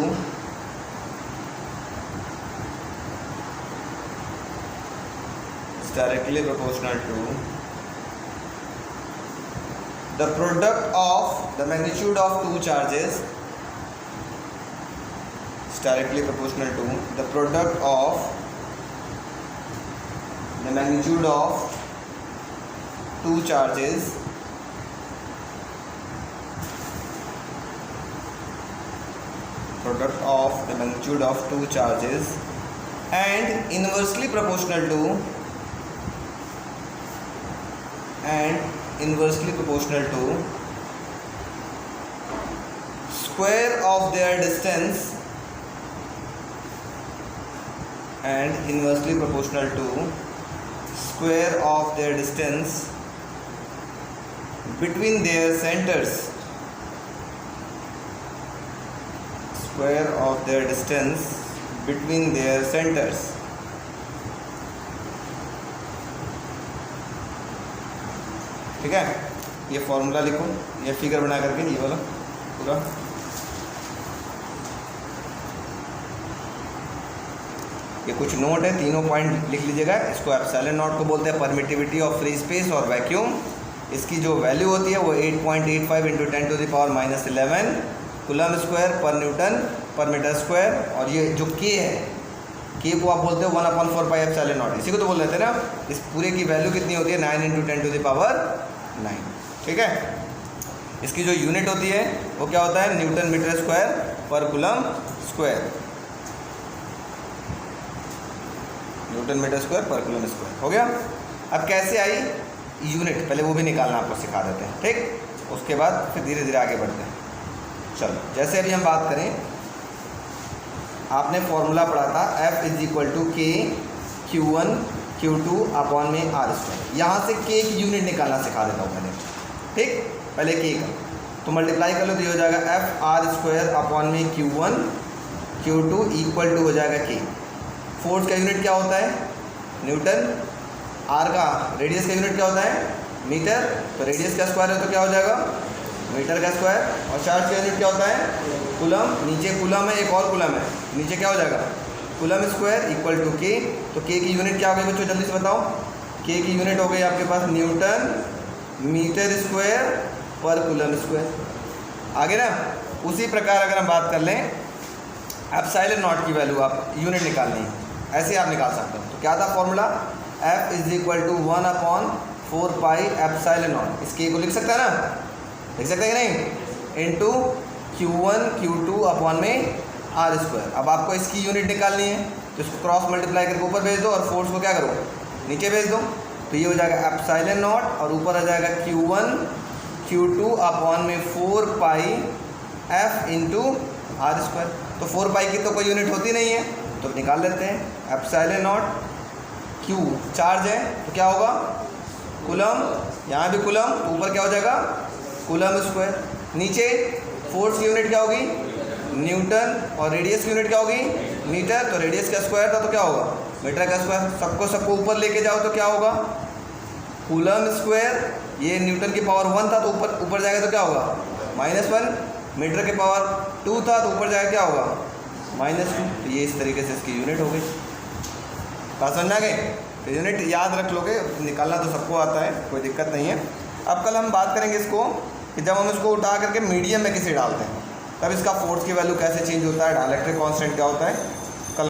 the product of the magnitude of 2 charges, is directly proportional to the product of the magnitude of 2 charges and inversely proportional to square of their distance, between their centers, ठीक है। ये formula लिखो, ये figure बना करके, ये वाला पूरा। ये कुछ नोट है, तीनों पॉइंट लिख लीजिएगा। इसको एप्सिलॉन नॉट को बोलते हैं परमिटिविटी ऑफ फ्री स्पेस और वैक्यूम, इसकी जो वैल्यू होती है वो 8.85 इंटू 10⁻⁻11 कूलम स्क्वायर पर न्यूटन पर मीटर स्क्वायर। और ये जो के है, के को आप बोलते हो 1/4πε0, इसी को तो बोल रहे थे ना। इस पूरे की वैल्यू कितनी होती है 9 इंटू 10⁻9, ठीक है। इसकी जो यूनिट होती है वो क्या होता है, न्यूटन मीटर स्क्वायर पर coulomb square, newton metre square पर कूलम स्क्वायर। हो गया। अब कैसे आई यूनिट, पहले वो भी निकालना आपको सिखा देते हैं, ठीक। उसके बाद फिर धीरे धीरे आगे बढ़ते हैं। चलो, जैसे अभी हम बात करें, आपने फॉर्मूला पढ़ा था F = K Q1 Q2 upon में R²। यहाँ से K की यूनिट निकालना सिखा देता हूँ पहले, ठीक। पहले K का तो मल्टीप्लाई कर लो तो ये हो जाएगा F² अपॉन में Q1 Q2 इक्वल टू हो जाएगा K। फोर्स का यूनिट क्या होता है, न्यूटन। R का रेडियस का यूनिट क्या होता है, मीटर। तो रेडियस का स्क्वायर है तो क्या हो जाएगा, मीटर का स्क्वायर। और चार्ज का यूनिट क्या होता है, कूलम। नीचे कूलम है, एक और कूलम है, नीचे क्या हो जाएगा, coulomb square equal to K। तो K की यूनिट क्या हो गई बच्चों, जल्दी से बताओ। K की यूनिट हो गई आपके पास न्यूटन मीटर स्क्वायर पर कूलम स्क्वायर। आगे ना उसी प्रकार अगर हम बात कर लें एप्सिलॉन नॉट की वैल्यू, आप यूनिट निकालनी है, ऐसे आप निकाल सकते हो। तो क्या था फॉर्मूला, F = 1/4πε0। इस K को लिख सकता है ना, लिख सकते हैं कि नहीं, इंटू Q1 Q2 अपॉन में R²। अब आपको इसकी यूनिट निकालनी है तो इसको क्रॉस मल्टीप्लाई करके ऊपर भेज दो और फोर्स को क्या करो, नीचे भेज दो। तो ये हो जाएगा एप्सिलॉन नॉट और ऊपर आ जाएगा Q1 Q2 अपॉन में 4πF इंटू R²। तो 4π की तो कोई यूनिट होती नहीं है तो निकाल लेते हैं। एप्सिलॉन नॉट Q चार्ज है तो क्या होगा, कूलम। यहाँ भी कूलम, तो ऊपर क्या हो जाएगा, कूलम स्क्वायर। नीचे फोर्स की यूनिट क्या होगी, न्यूटन। और रेडियस की यूनिट क्या होगी, मीटर। तो रेडियस का स्क्वायर था तो क्या होगा, मीटर का स्क्वायर। सबको ऊपर लेके जाओ तो क्या होगा, कूलम स्क्वायर। ये न्यूटन की पावर 1 था तो ऊपर जाएगा तो क्या होगा, -1। मीटर की पावर 2 था तो ऊपर जाएगा क्या होगा, -2। तो ये इस तरीके से इसकी यूनिट हो गई। बात समझ आ गई। तो यूनिट याद रख लोगे, निकालना तो सबको आता है, कोई दिक्कत नहीं है। अब कल हम बात करेंगे इसको कि जब हम इसको उठा करके मीडियम में किसे डालते हैं तब इसका फोर्स की वैल्यू कैसे चेंज होता है, डाइलेक्ट्रिक कांस्टेंट क्या होता है,